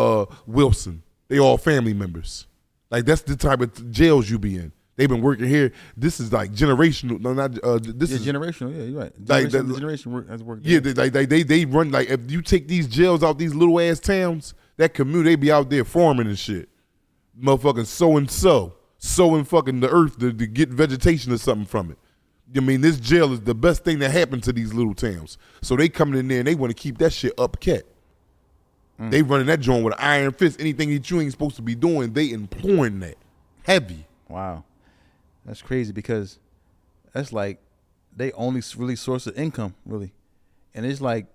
Wilson. They all family members. Like that's the type of jails you be in. They've been working here. This is like generational. No, not this is generational. Yeah, you're right. Generation has worked. Yeah, they run like if you take these jails out these little ass towns, that community they be out there farming and shit, motherfucking sowing fucking the earth to get vegetation or something from it. I mean, this jail is the best thing that happened to these little towns. So they coming in there and they want to keep that shit upkept. They running that joint with an iron fist. Anything that you ain't supposed to be doing, they employing that heavy. Wow. That's crazy because that's like they only really source of income, really. And it's like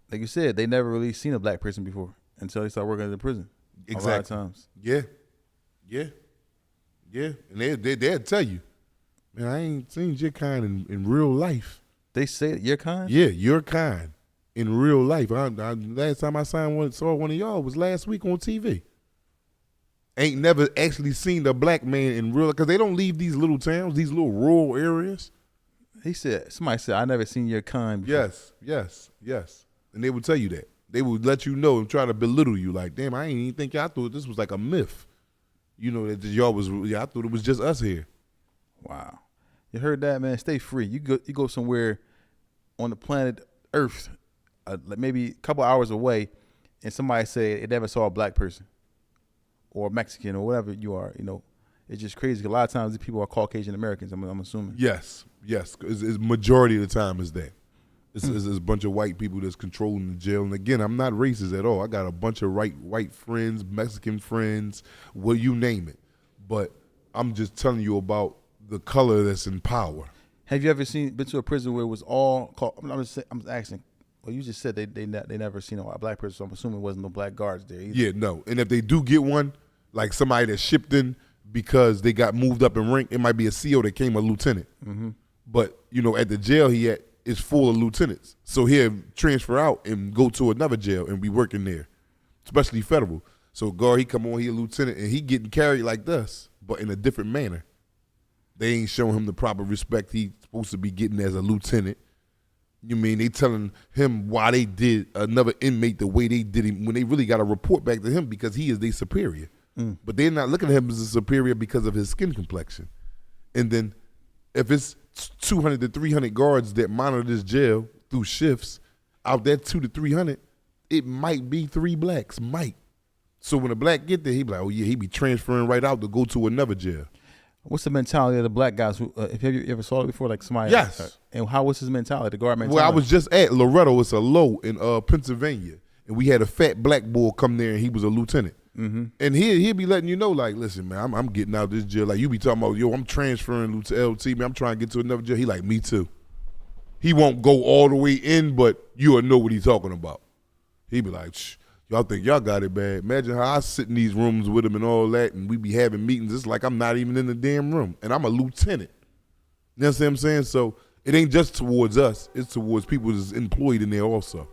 you said, they never really seen a black person before until they start working in the prison. Exactly. A lot of times. Yeah. And they'll tell you, man, I ain't seen your kind in real life. They say your kind? Yeah, your kind in real life. Last time I saw one of y'all was last week on TV. Ain't never actually seen a black man in real, because they don't leave these little towns, these little rural areas. Somebody said, I never seen your kind before. Yes. And they would tell you that. They would let you know and try to belittle you like, damn, I ain't even think y'all thought this was like a myth. You know, that y'all was, I thought it was just us here. Wow. You heard that, man? Stay free. You go somewhere on the planet Earth, like maybe a couple hours away, and somebody say they never saw a black person or Mexican or whatever you are. You know, it's just crazy. A lot of times these people are Caucasian Americans. I'm assuming. Yes. It's majority of the time is that. It's a bunch of white people that's controlling the jail. And again, I'm not racist at all. I got a bunch of white friends, Mexican friends, well, you name it. But I'm just telling you about the color that's in power. Have you ever been to a prison where it was all? I'm asking. Well, you just said they never seen a black person, so I'm assuming there wasn't no black guards there either. Yeah, no. And if they do get one, like somebody that shipped in because they got moved up in rank, it might be a CO that came a lieutenant. Mm-hmm. But you know, at the jail he at is full of lieutenants, so he'll transfer out and go to another jail and be working there, especially federal. So guard, he come on, he a lieutenant, and he getting carried like this, but in a different manner. They ain't showing him the proper respect he's supposed to be getting as a lieutenant. You mean they telling him why they did another inmate the way they did him when they really got to report back to him because he is their superior. But they're not looking at him as a superior because of his skin complexion. And then if it's 200 to 300 guards that monitor this jail through shifts. Out that 200 to 300, it might be 3 blacks, might. So when a black get there, he be like, oh yeah, he be transferring right out to go to another jail. What's the mentality of the black guys? Who, have you ever saw it before? Like somebody. Yes. And how was his mentality? The guard mentality. Well, I was just at Loretto. It's a low in Pennsylvania, and we had a fat black boy come there, and he was a lieutenant. Mm-hmm. And he'd be letting you know, like, listen, man, I'm getting out of this jail. Like, you be talking about, yo, I'm transferring to LT, man. I'm trying to get to another jail. He like, me too. He won't go all the way in, but you'll know what he's talking about. He be like, shh, y'all think y'all got it bad. Imagine how I sit in these rooms with him and all that, and we be having meetings. It's like I'm not even in the damn room, and I'm a lieutenant. You know what I'm saying? So it ain't just towards us. It's towards people that's employed in there also.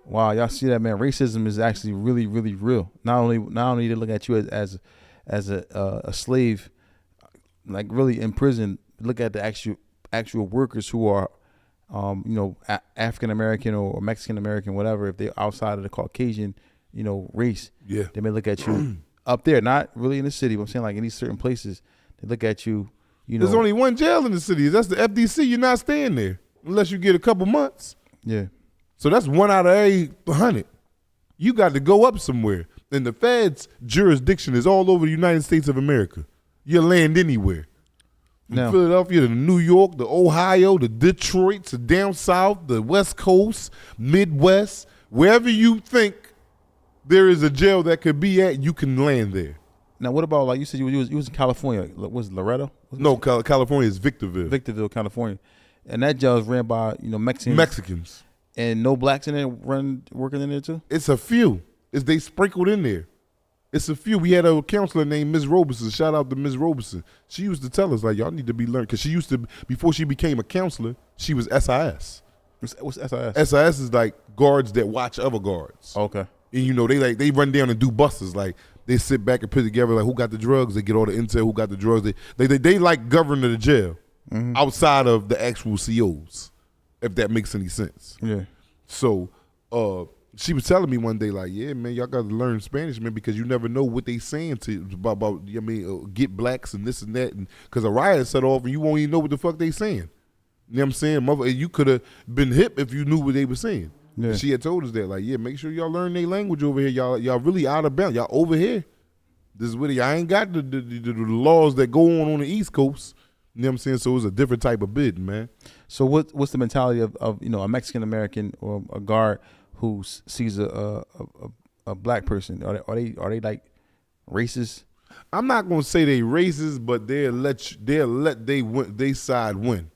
Wow, y'all see that, man? Racism is actually really, really real. Not only they look at you as a slave, like really in prison. Look at the actual workers who are, African American or Mexican American, whatever. If they're outside of the Caucasian, race, Yeah. they may look at you up there. Not really in the city, but I'm saying like in these certain places, they look at you. There's only one jail in the city. That's the FDC. You're not staying there unless you get a couple months. Yeah. So that's 1 out of every 100. You got to go up somewhere. And the Fed's jurisdiction is all over the United States of America. You land anywhere. From Now- Philadelphia to New York, to Ohio, to Detroit, to down south, the West Coast, Midwest, wherever you think there is a jail that could be at, you can land there. Now, what about, like you said, you was in California? Was it Loretto? No, California is Victorville. Victorville, California, and that jail is ran by Mexicans. and no blacks in there working in there too. It's a few. They sprinkled in there. It's a few. We had a counselor named Ms. Robeson. Shout out to Ms. Robeson. She used to tell us, like, y'all need to be learned. Because she used to, before she became a counselor, she was SIS. What's SIS? SIS is like guards that watch other guards. Okay. And they run down and do busters. Like, they sit back and put together, like, who got the drugs? They get all the intel, who got the drugs. They like governor the jail outside of the actual COs, if that makes any sense. Yeah. So she was telling me one day, like, yeah, man, y'all got to learn Spanish, man, because you never know what they saying to about get blacks and this and that. Because a riot set off and you won't even know what the fuck they saying. You know what I'm saying? You could have been hip if you knew what they were saying. Yeah. She had told us that, like, yeah, make sure y'all learn their language over here. Y'all really out of bounds. Y'all over here. This is what y'all ain't got the laws that go on the East Coast. You know what I'm saying? So it's a different type of bidding, man. So what's the mentality of a Mexican American or a guard who sees a black person? Are they like racist? I'm not gonna say they racist, but they'll let they side win.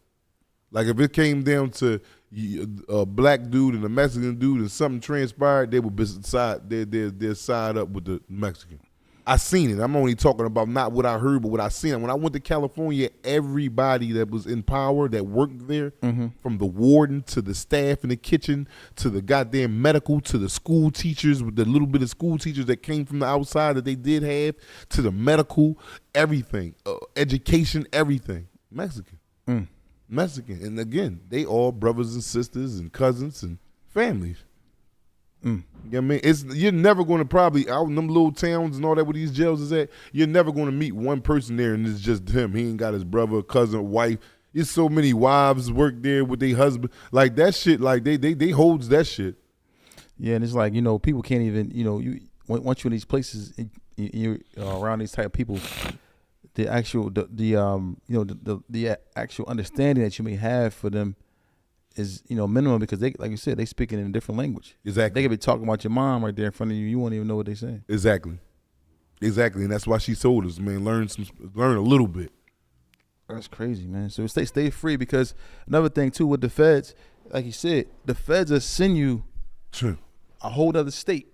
Like if it came down to a black dude and a Mexican dude and something transpired, they would be they'll side up with the Mexican. I seen it. I'm only talking about not what I heard, but what I seen. When I went to California, everybody that was in power that worked there, from the warden to the staff in the kitchen to the goddamn medical to the school teachers with the little bit of school teachers that came from the outside that they did have to the medical, everything, education, everything, Mexican. Mexican. And again, they all brothers and sisters and cousins and families. You know what I mean? You're never going to probably, out in them little towns and all that where these jails is at, you're never going to meet one person there and it's just him. He ain't got his brother, cousin, wife. There's so many wives work there with their husband. Like that shit, like they holds that shit. Yeah, and it's like, people can't even, once you're in these places, you're around these type of people, the actual actual understanding that you may have for them is minimum, because they, like you said, they speaking in a different language. Exactly. They could be talking about your mom right there in front of you. You won't even know what they're saying. Exactly, and that's why she told us, man, learn a little bit. That's crazy, man. So stay free, because another thing too with the feds, like you said, the feds will send you a whole other state,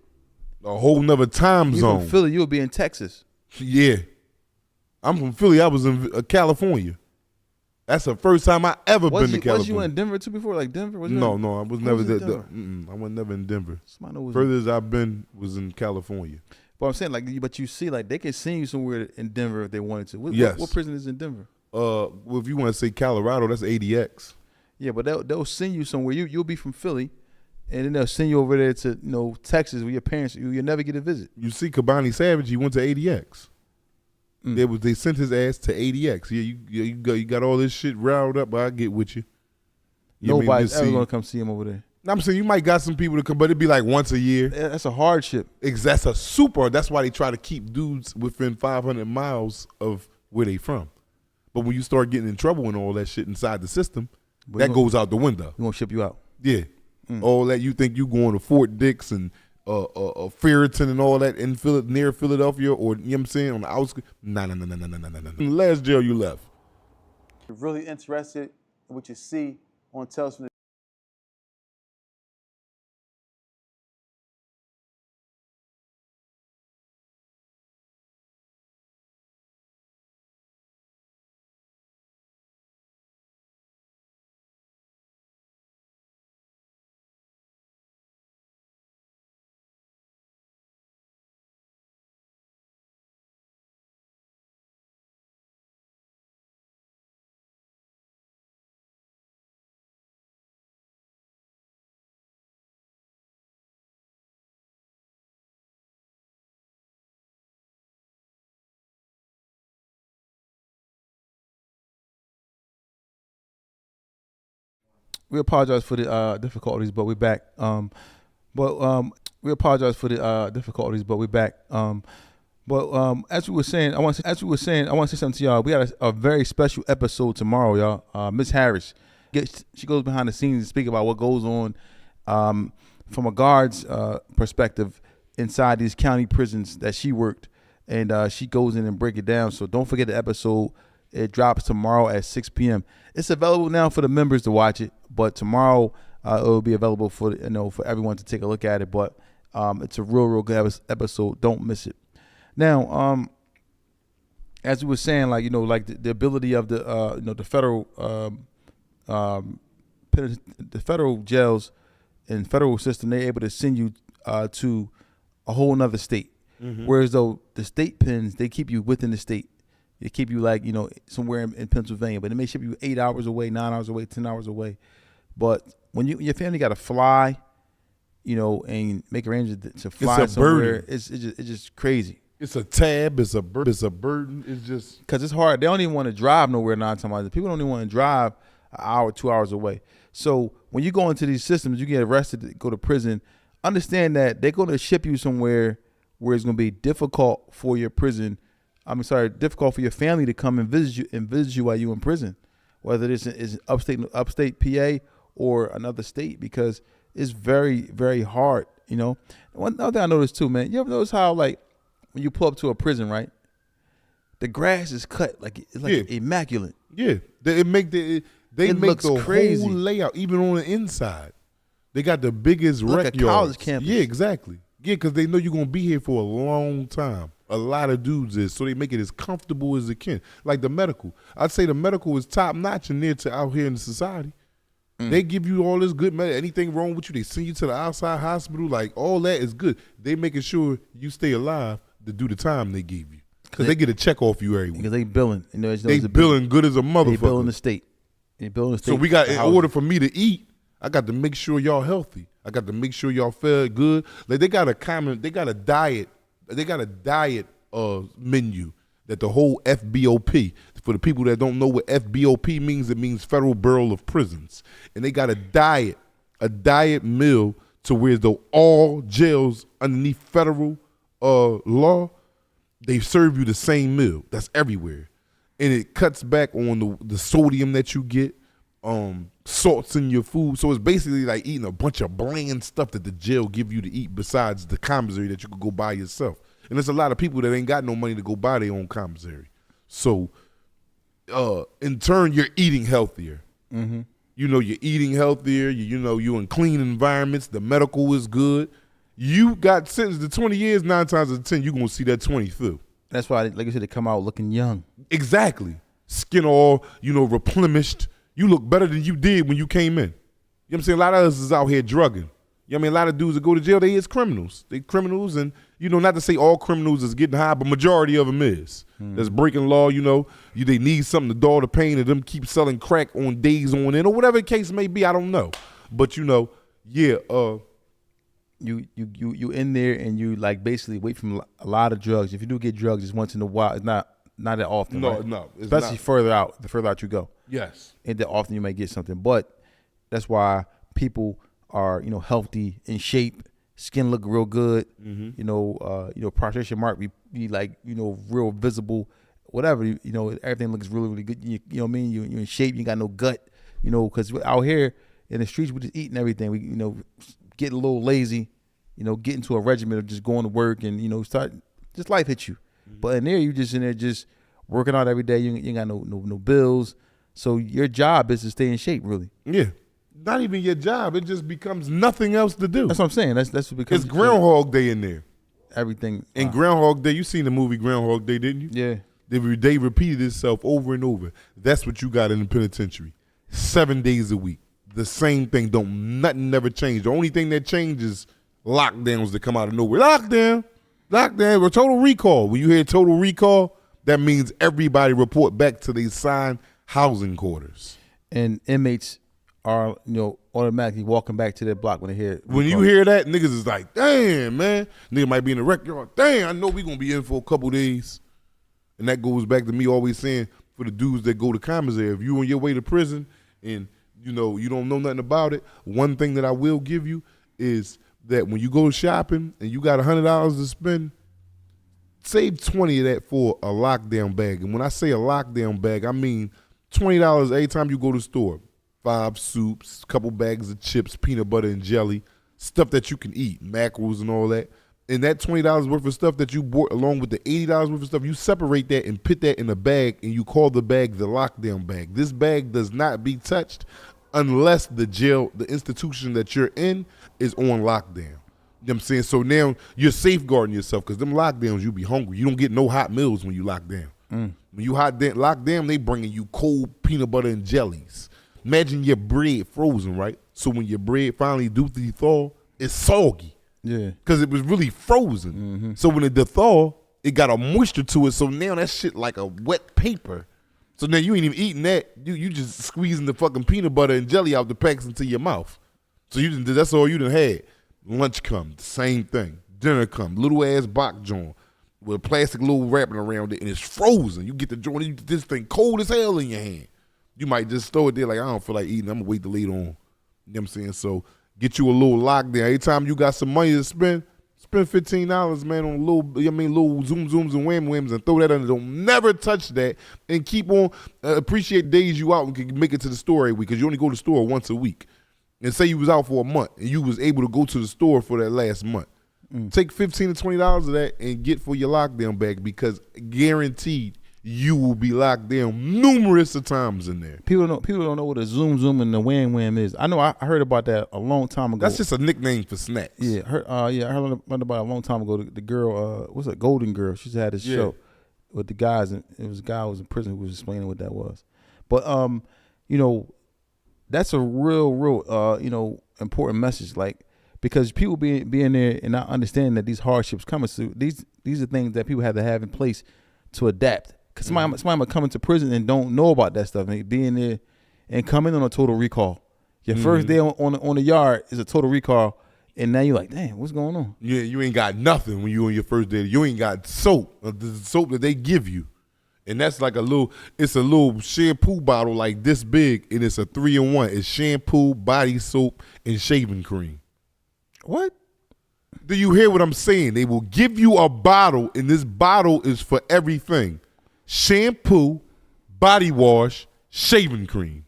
a whole nother time you zone. From Philly, you'll be in Texas. Yeah, I'm from Philly. I was in California. That's the first time I ever been to California. Was you in Denver too before? Like Denver? No, I was never there. I was never in Denver. Furthest I've been was in California. But I'm saying, like, but you see, like, they can send you somewhere in Denver if they wanted to. Yes. What prison is in Denver? Well, if you want to say Colorado, that's ADX. Yeah, but they'll send you somewhere. You'll be from Philly, and then they'll send you over there to Texas, where your parents you'll never get a visit. You see, Kabani Savage, he went to ADX. They sent his ass to ADX. Yeah, you got all this shit riled up, but I get with you. Nobody's ever gonna come see him over there. I'm saying you might got some people to come, but it'd be like once a year. That's a hardship. That's a super. That's why they try to keep dudes within 500 miles of where they from. But when you start getting in trouble and all that shit inside the system, that goes out the window. We gonna ship you out. Yeah, all that you think you going to Fort Dix and Ferriton and all that in near Philadelphia, or you know what I'm saying, on the outskirts. No. The last jail you left. If you're really interested in what you see on Tales from the We apologize for the difficulties, but we're back. We apologize for the difficulties, but we're back. As we were saying, I want to say something to y'all. We got a very special episode tomorrow, y'all. Miss Harris, she goes behind the scenes and speak about what goes on from a guard's perspective inside these county prisons that she worked, and she goes in and break it down. So don't forget the episode. It drops tomorrow at 6 p.m. It's available now for the members to watch it, but tomorrow it will be available for for everyone to take a look at it. But it's a real good episode. Don't miss it. Now, as we were saying, the ability of the federal the federal jails and federal system, they're able to send you to a whole nother state. Mm-hmm. Whereas though the state pens, they keep you within the state. They keep you somewhere in Pennsylvania, but it may ship you 8 hours away, 9 hours away, 10 hours away. But when your family got to fly, and make arrangements to fly somewhere, burden. It's just crazy. It's a tab. It's a burden. It's just because it's hard. They don't even want to drive nowhere 9 times. People don't even want to drive an hour, 2 hours away. So when you go into these systems, you get arrested, go to prison. Understand that they're going to ship you somewhere where it's going to be difficult for your difficult for your family to come and visit you while you're in prison, whether this is upstate PA or another state, because it's very, very hard. One other thing I noticed too, man. You ever notice how when you pull up to a prison, right? The grass is cut immaculate. Yeah, they make the crazy. Whole layout, even on the inside. They got the biggest rec yards. College campus. Yeah, exactly. Yeah, because they know you're gonna be here for a long time. A lot of dudes is, so they make it as comfortable as they can. Like the medical, I'd say the medical is top notch and near to out here in the society. They give you all this good medical. Anything wrong with you, they send you to the outside hospital. Like all that is good. They making sure you stay alive to do the time they gave you, because they get a check off you every week. Because they billing, they billing good as a motherfucker. They billing the state. So we got, in order for me to eat, I got to make sure y'all healthy. I got to make sure y'all feel good. Like they got a diet menu that the whole FBOP, for the people that don't know what FBOP means, it means Federal Bureau of Prisons. And they got a diet meal to where all jails underneath federal law, they serve you the same meal. That's everywhere. And it cuts back on the sodium that you get, salts in your food. So it's basically like eating a bunch of bland stuff that the jail give you to eat besides the commissary that you could go buy yourself. And there's a lot of people that ain't got no money to go buy their own commissary. So in turn, you're eating healthier. Mm-hmm. You're eating healthier. You're in clean environments. The medical is good. You got sentenced to 20 years, 9 times out of 10, you're going to see that 20 through. That's why, like I said, they come out looking young. Exactly. Skin all, replenished. You look better than you did when you came in. You know what I'm saying? A lot of us is out here drugging. You know what I mean? A lot of dudes that go to jail, they is criminals. They criminals, and, not to say all criminals is getting high, but majority of them is. That's breaking law, they need something to dull the pain of them keep selling crack on days on end, or whatever the case may be, I don't know. But, yeah. You in there and you basically wait from a lot of drugs. If you do get drugs, it's once in a while. It's not not that often. No, right? no, it's especially not. further out. The further out you go, Yes. and that often you may get something. But that's why people are healthy, in shape, skin look real good. Prostration mark be like real visible. Whatever everything looks really really good. You know what I mean? You're in shape. You got no gut. Because out here in the streets we just eating everything. We get a little lazy. Get into a regimen of just going to work and start just life hits you. But in there you just in there just working out every day. You ain't got no bills. So your job is to stay in shape, really. Yeah. Not even your job. It just becomes nothing else to do. That's what I'm saying. That's what becomes It's Groundhog Day in there. everything. And Groundhog Day, you seen the movie Groundhog Day, didn't you? Yeah. They repeated itself over and over. That's what you got in the penitentiary. 7 days a week. The same thing. Nothing never changed. The only thing that changes lockdowns that come out of nowhere. Lockdown or total recall. When you hear total recall, that means everybody report back to their assigned housing quarters. And inmates are automatically walking back to their block when they hear it. When you hear that, niggas is like, damn, man. Nigga might be in the rec yard. Damn, I know we gonna be in for a couple days. And that goes back to me always saying, for the dudes that go to commissary, if you on your way to prison and you don't know nothing about it, one thing that I will give you is that when you go shopping and you got $100 to spend, save 20 of that for a lockdown bag. And when I say a lockdown bag, I mean $20 every time you go to the store. 5 soups, couple bags of chips, peanut butter and jelly, stuff that you can eat, mackerels and all that. And that $20 worth of stuff that you bought along with the $80 worth of stuff, you separate that and put that in a bag and you call the bag the lockdown bag. This bag does not be touched unless the institution that you're in is on lockdown. You know what I'm saying? So now you're safeguarding yourself because them lockdowns, you be hungry. You don't get no hot meals when you lock down. When you lock down, they bringing you cold peanut butter and jellies. Imagine your bread frozen, right? So when your bread finally do thaw, it's soggy. Yeah. Because it was really frozen. Mm-hmm. So when it thaw, it got a moisture to it. So now that shit like a wet paper. So now you ain't even eating that. You just squeezing the fucking peanut butter and jelly out the packs into your mouth. So that's all you done had. Lunch come, same thing. Dinner come, little ass box joint with a plastic little wrapping around it, and it's frozen. You get the joint, this thing cold as hell in your hand. You might just throw it there like, I don't feel like eating. I'm going to wait till later on. You know what I'm saying? So get you a little lockdown. Every time you got some money to spend $15, man, on little zooms and whams and throw that under. Don't never touch that and keep on appreciate days you out and can make it to the store every week because you only go to the store once a week. And say you was out for a month and you was able to go to the store for that last month. Take $15 to $20 of that and get for your lockdown bag because guaranteed you will be locked down numerous of times in there. People don't know what a zoom and the wham is. I know I heard about that a long time ago. That's just a nickname for snacks. Yeah, I heard about it a long time ago. The girl, what's that, Golden Girl? She had this show with the guys, and it was a guy who was in prison who was explaining what that was. But that's a real important message. Like, because people being there and not understanding that these hardships coming, so these are things that people have to have in place to adapt. Because somebody might come into prison and don't know about that stuff, and being there and coming on a total recall. Your first day on the yard is a total recall, and now you're like, damn, what's going on? Yeah, you ain't got nothing when you on your first day. You ain't got soap, the soap that they give you. And that's like it's a little shampoo bottle like this big, and it's a 3-in-1. It's shampoo, body soap, and shaving cream. What? Do you hear what I'm saying? They will give you a bottle, and this bottle is for everything. Shampoo, body wash, shaving cream.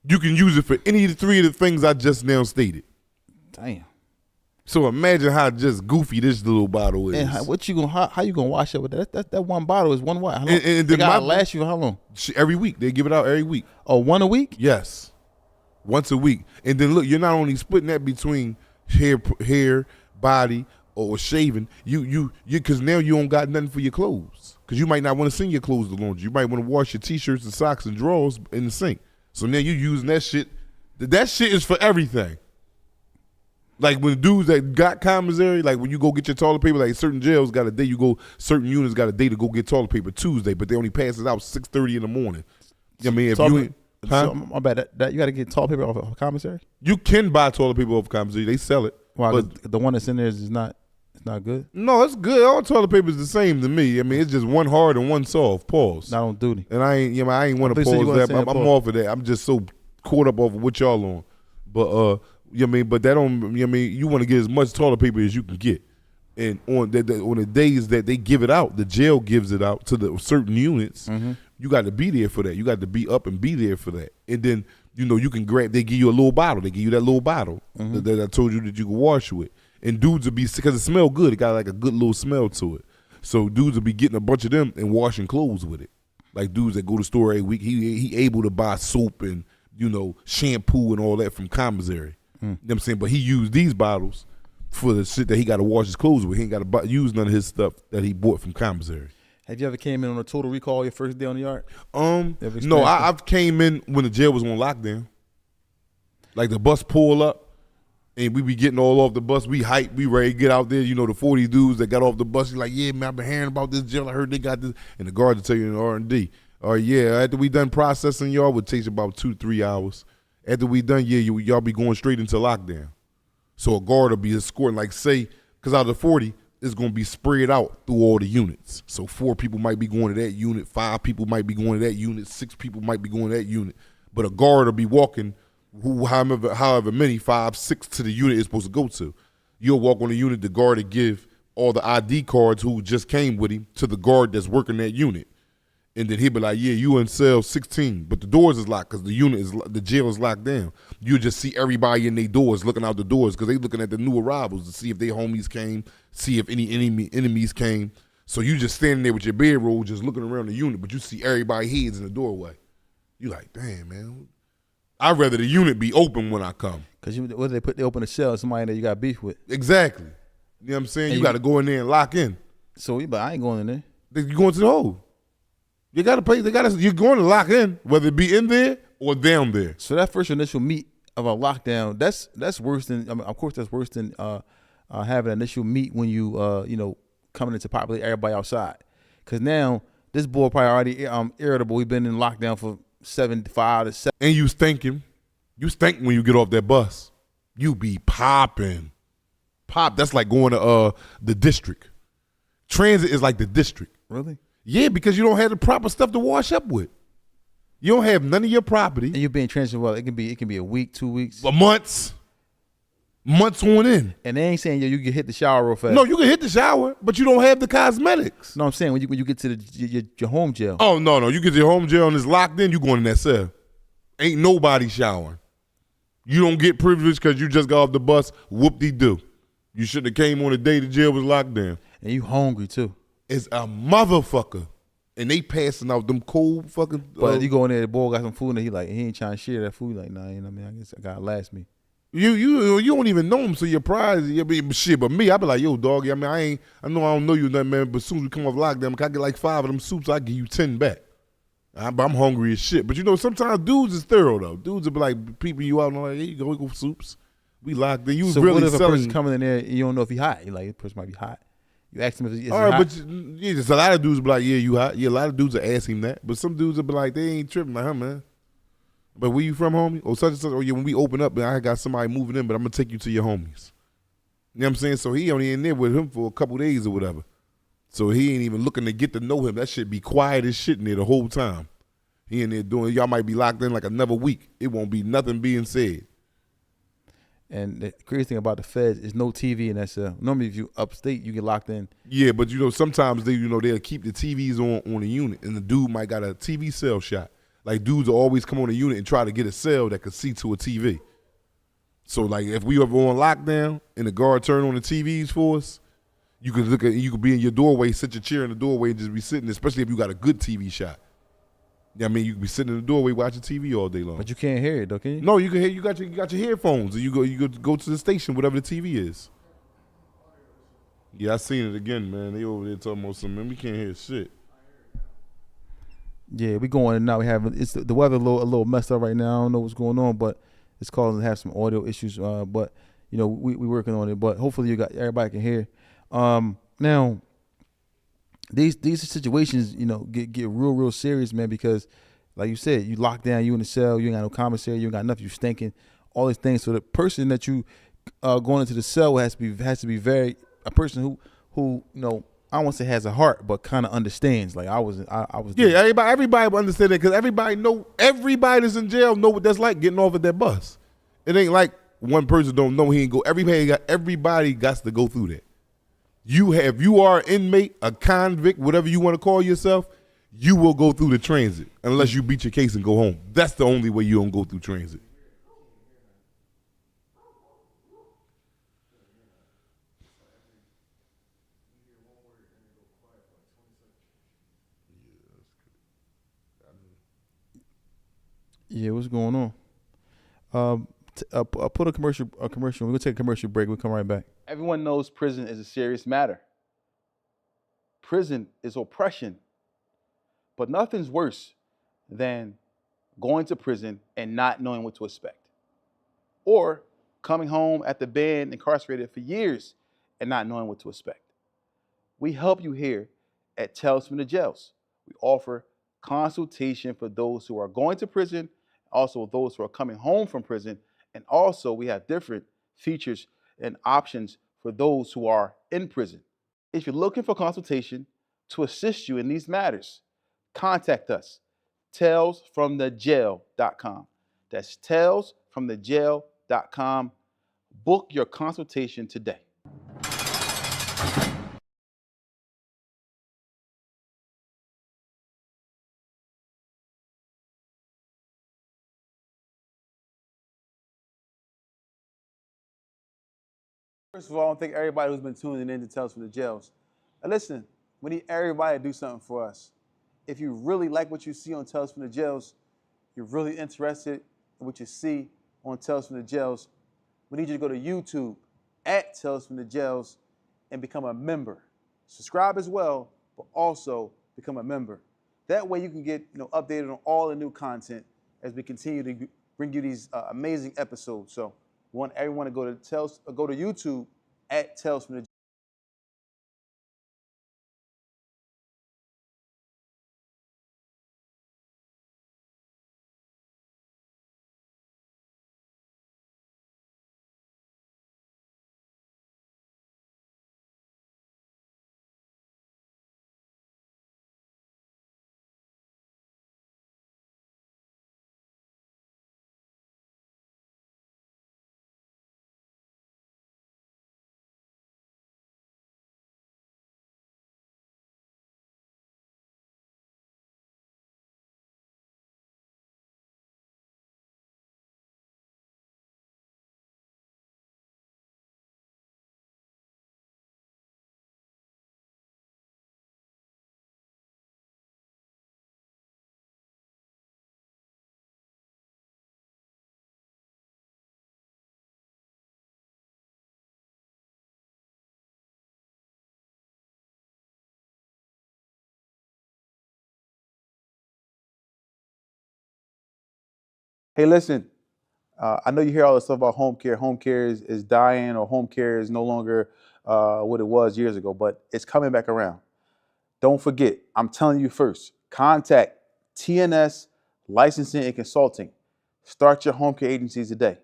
You can use it for any of the 3 of the things I just now stated. Damn. So imagine how just goofy this little bottle is. And how you gonna wash up with that? That one bottle is one what? How long? And they gotta last you how long? Every week. They give it out every week. Oh, one a week? Yes. Once a week. And then look, you're not only splitting that between hair, body, or shaving, you because now you don't got nothing for your clothes. Because you might not want to send your clothes to laundry. You might want to wash your t-shirts and socks and drawers in the sink. So now you using that shit. That shit is for everything. Like when dudes that got commissary, like when you go get your toilet paper, like certain jails got a day certain units got a day to go get toilet paper Tuesday, but they only pass it out 6:30 in the morning. You know what I mean? If you ain't, so, my bad. That you got to get toilet paper off of commissary. You can buy toilet paper off commissary. They sell it. Wow, the one that's in there is not. It's not good. No, it's good. All toilet paper is the same to me. I mean, it's just one hard and one soft. Pause. Not on duty. And I ain't, I ain't want to I thought you said you pause wasn't that. saying I'm pause. off of that. I'm just so caught up off of what y'all on. But but that don't. You want to get as much toilet paper as you can get. And on the days that they give it out, the jail gives it out to the certain units. Mm-hmm. You got to be there for that. You got to be up and be there for that. And then you can grab. They give you a little bottle. They give you that little bottle that I told you that you can wash with. And dudes will be, because it smell good. It got like a good little smell to it. So dudes will be getting a bunch of them and washing clothes with it. Like dudes that go to the store every week, he able to buy soap and shampoo and all that from commissary. You know what I'm saying? But he used these bottles for the shit that he got to wash his clothes with. He ain't got to use none of his stuff that he bought from commissary. Have you ever came in on a total recall your first day on the yard? No, I've came in when the jail was on lockdown. Like the bus pull up and we be getting all off the bus. We hype, we ready to get out there. The 40 dudes that got off the bus, he's like, yeah, man, I've been hearing about this jail. I heard they got this. And the guard will tell you in R&D. Or yeah, after we done processing y'all, it takes about 2-3 hours. After we done, y'all be going straight into lockdown. So a guard will be escorting, like say, because out of the 40, it's going to be spread out through all the units. So 4 people might be going to that unit, 5 people might be going to that unit, 6 people might be going to that unit. But a guard will be walking however many, 5, 6 to the unit it's supposed to go to. You'll walk on the unit, the guard will give all the ID cards who just came with him to the guard that's working that unit. And then he'll be like, yeah, you in cell 16, but the doors is locked because the jail is locked down. You just see everybody in their doors looking out the doors because they looking at the new arrivals to see if their homies came, see if any enemies came. So you just standing there with your bedroll just looking around the unit, but you see everybody heads in the doorway. You like, damn, man. I'd rather the unit be open when I come. Because they open a cell, somebody that you got beef with. Exactly. You know what I'm saying? You got to go in there and lock in. So, but I ain't going in there. You going to the hole. You got to pay. You're going to lock in, whether it be in there or down there. So that first initial meet of a lockdown, that's worse than. I mean, of course, that's worse than having an initial meet when you coming into populate everybody outside. Because now this boy probably already irritable. We've been in lockdown for 5 to 7. And you stinking. You stink when you get off that bus. You be popping. Pop. That's like going to the district. Transit is like the district. Really? Yeah, because you don't have the proper stuff to wash up with. You don't have none of your property. And you're being transferred. Well, it can be a week, 2 weeks, Months on in. and they ain't saying you can hit the shower real fast. No, you can hit the shower, but you don't have the cosmetics. No, I'm saying when you get to your home jail. Oh no, you get to your home jail and it's locked in. You going in that cell. Ain't nobody showering. You don't get privilege because you just got off the bus. Whoop-de-doo. You shouldn't have came on the day the jail was locked down. And you hungry too. It's a motherfucker. And they passing out them cold fucking. But you go in there, the boy got some food, and he ain't trying to share that food. Like, nah, I guess I gotta last me. You don't even know him, so your prize. Shit, but me, I be like, yo, dog. I know I don't know you nothing, man. But as soon as we come off lockdown, I get like 5 of them soups. I give you 10 back. I'm hungry as shit. But sometimes dudes is thorough though. Dudes will be like peeping you out and like, here you go for soups. We locked in. You So really what if a selling. person coming in there, you don't know if he hot? You like, this person might be hot. You ask him if he's All right, hot. but yeah, just a lot of dudes be like, yeah, you hot. Yeah, a lot of dudes will ask him that. But some dudes will be like, they ain't tripping like, huh, man. But where you from, homie? Or such and such. Or yeah, when we open up, I got somebody moving in, but I'm going to take you to your homies. You know what I'm saying? So he only in there with him for a couple days or whatever. So he ain't even looking to get to know him. That shit be quiet as shit in there the whole time. He in there doing, y'all might be locked in like another week. It won't be nothing being said. And the crazy thing about the feds is no TV in that cell. Normally, if you upstate, you get locked in. Yeah, but sometimes they'll keep the TVs on the unit, and the dude might got a TV cell shot. Like dudes will always come on the unit and try to get a cell that could see to a TV. So like if we ever on lockdown and the guard turn on the TVs for us, you could be in your doorway, sit your chair in the doorway, and just be sitting. Especially if you got a good TV shot. I mean, you can be sitting in the doorway watching TV all day long. But you can't hear it, though, can you? No, you can hear. You got your headphones, and you go to the station, whatever the TV is. Yeah, I seen it again, man. They over there talking about something. Man, we can't hear shit. Yeah, we going in now. We have the weather a little messed up right now. I don't know what's going on, but it's causing to have some audio issues. But we working on it. But hopefully everybody can hear. Now. These situations, get real serious, man, because like you said, you locked down, you in the cell, you ain't got no commissary, you ain't got nothing, you stinking, all these things. So the person that you going into the cell has to be very a person who I don't want to say has a heart, but kind of understands. Like I was. Yeah, everybody will understand that because everybody that's in jail know what that's like getting off at that bus. It ain't like one person don't know he ain't go. Everybody got to go through that. You are an inmate, a convict, whatever you want to call yourself, you will go through the transit unless you beat your case and go home. That's the only way you don't go through transit. Yeah, what's going on? Put a commercial. We're gonna take a commercial break. We'll come right back. Everyone knows prison is a serious matter. Prison is oppression, but nothing's worse than going to prison and not knowing what to expect, or coming home after being incarcerated for years and not knowing what to expect. We help you here at Tales from the Jails. We offer consultation for those who are going to prison, also those who are coming home from prison, and also we have different features and options for those who are in prison. If you're looking for consultation to assist you in these matters, contact us, talesfromthejail.com. That's talesfromthejail.com. Book your consultation today. First of all, I want to thank everybody who's been tuning in to Tales from the Jails. Now listen, we need everybody to do something for us. If you really like what you see on Tales from the Jails, you're really interested in what you see on Tales from the Jails, we need you to go to YouTube at Tales from the Jails and become a member. Subscribe as well, but also become a member. That way you can get updated on all the new content as we continue to bring you these amazing episodes. So we want everyone to go to YouTube at Tales from the Jails. Hey, listen, I know you hear all this stuff about home care. Home care is dying, or home care is no longer what it was years ago, but it's coming back around. Don't forget, I'm telling you first, contact TNS Licensing and Consulting. Start your home care agencies today.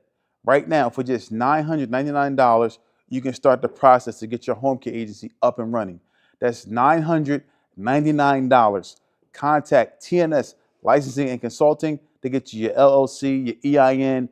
Right now, for just $999, you can start the process to get your home care agency up and running. That's $999. Contact TNS Licensing and Consulting to get you your LLC, your EIN,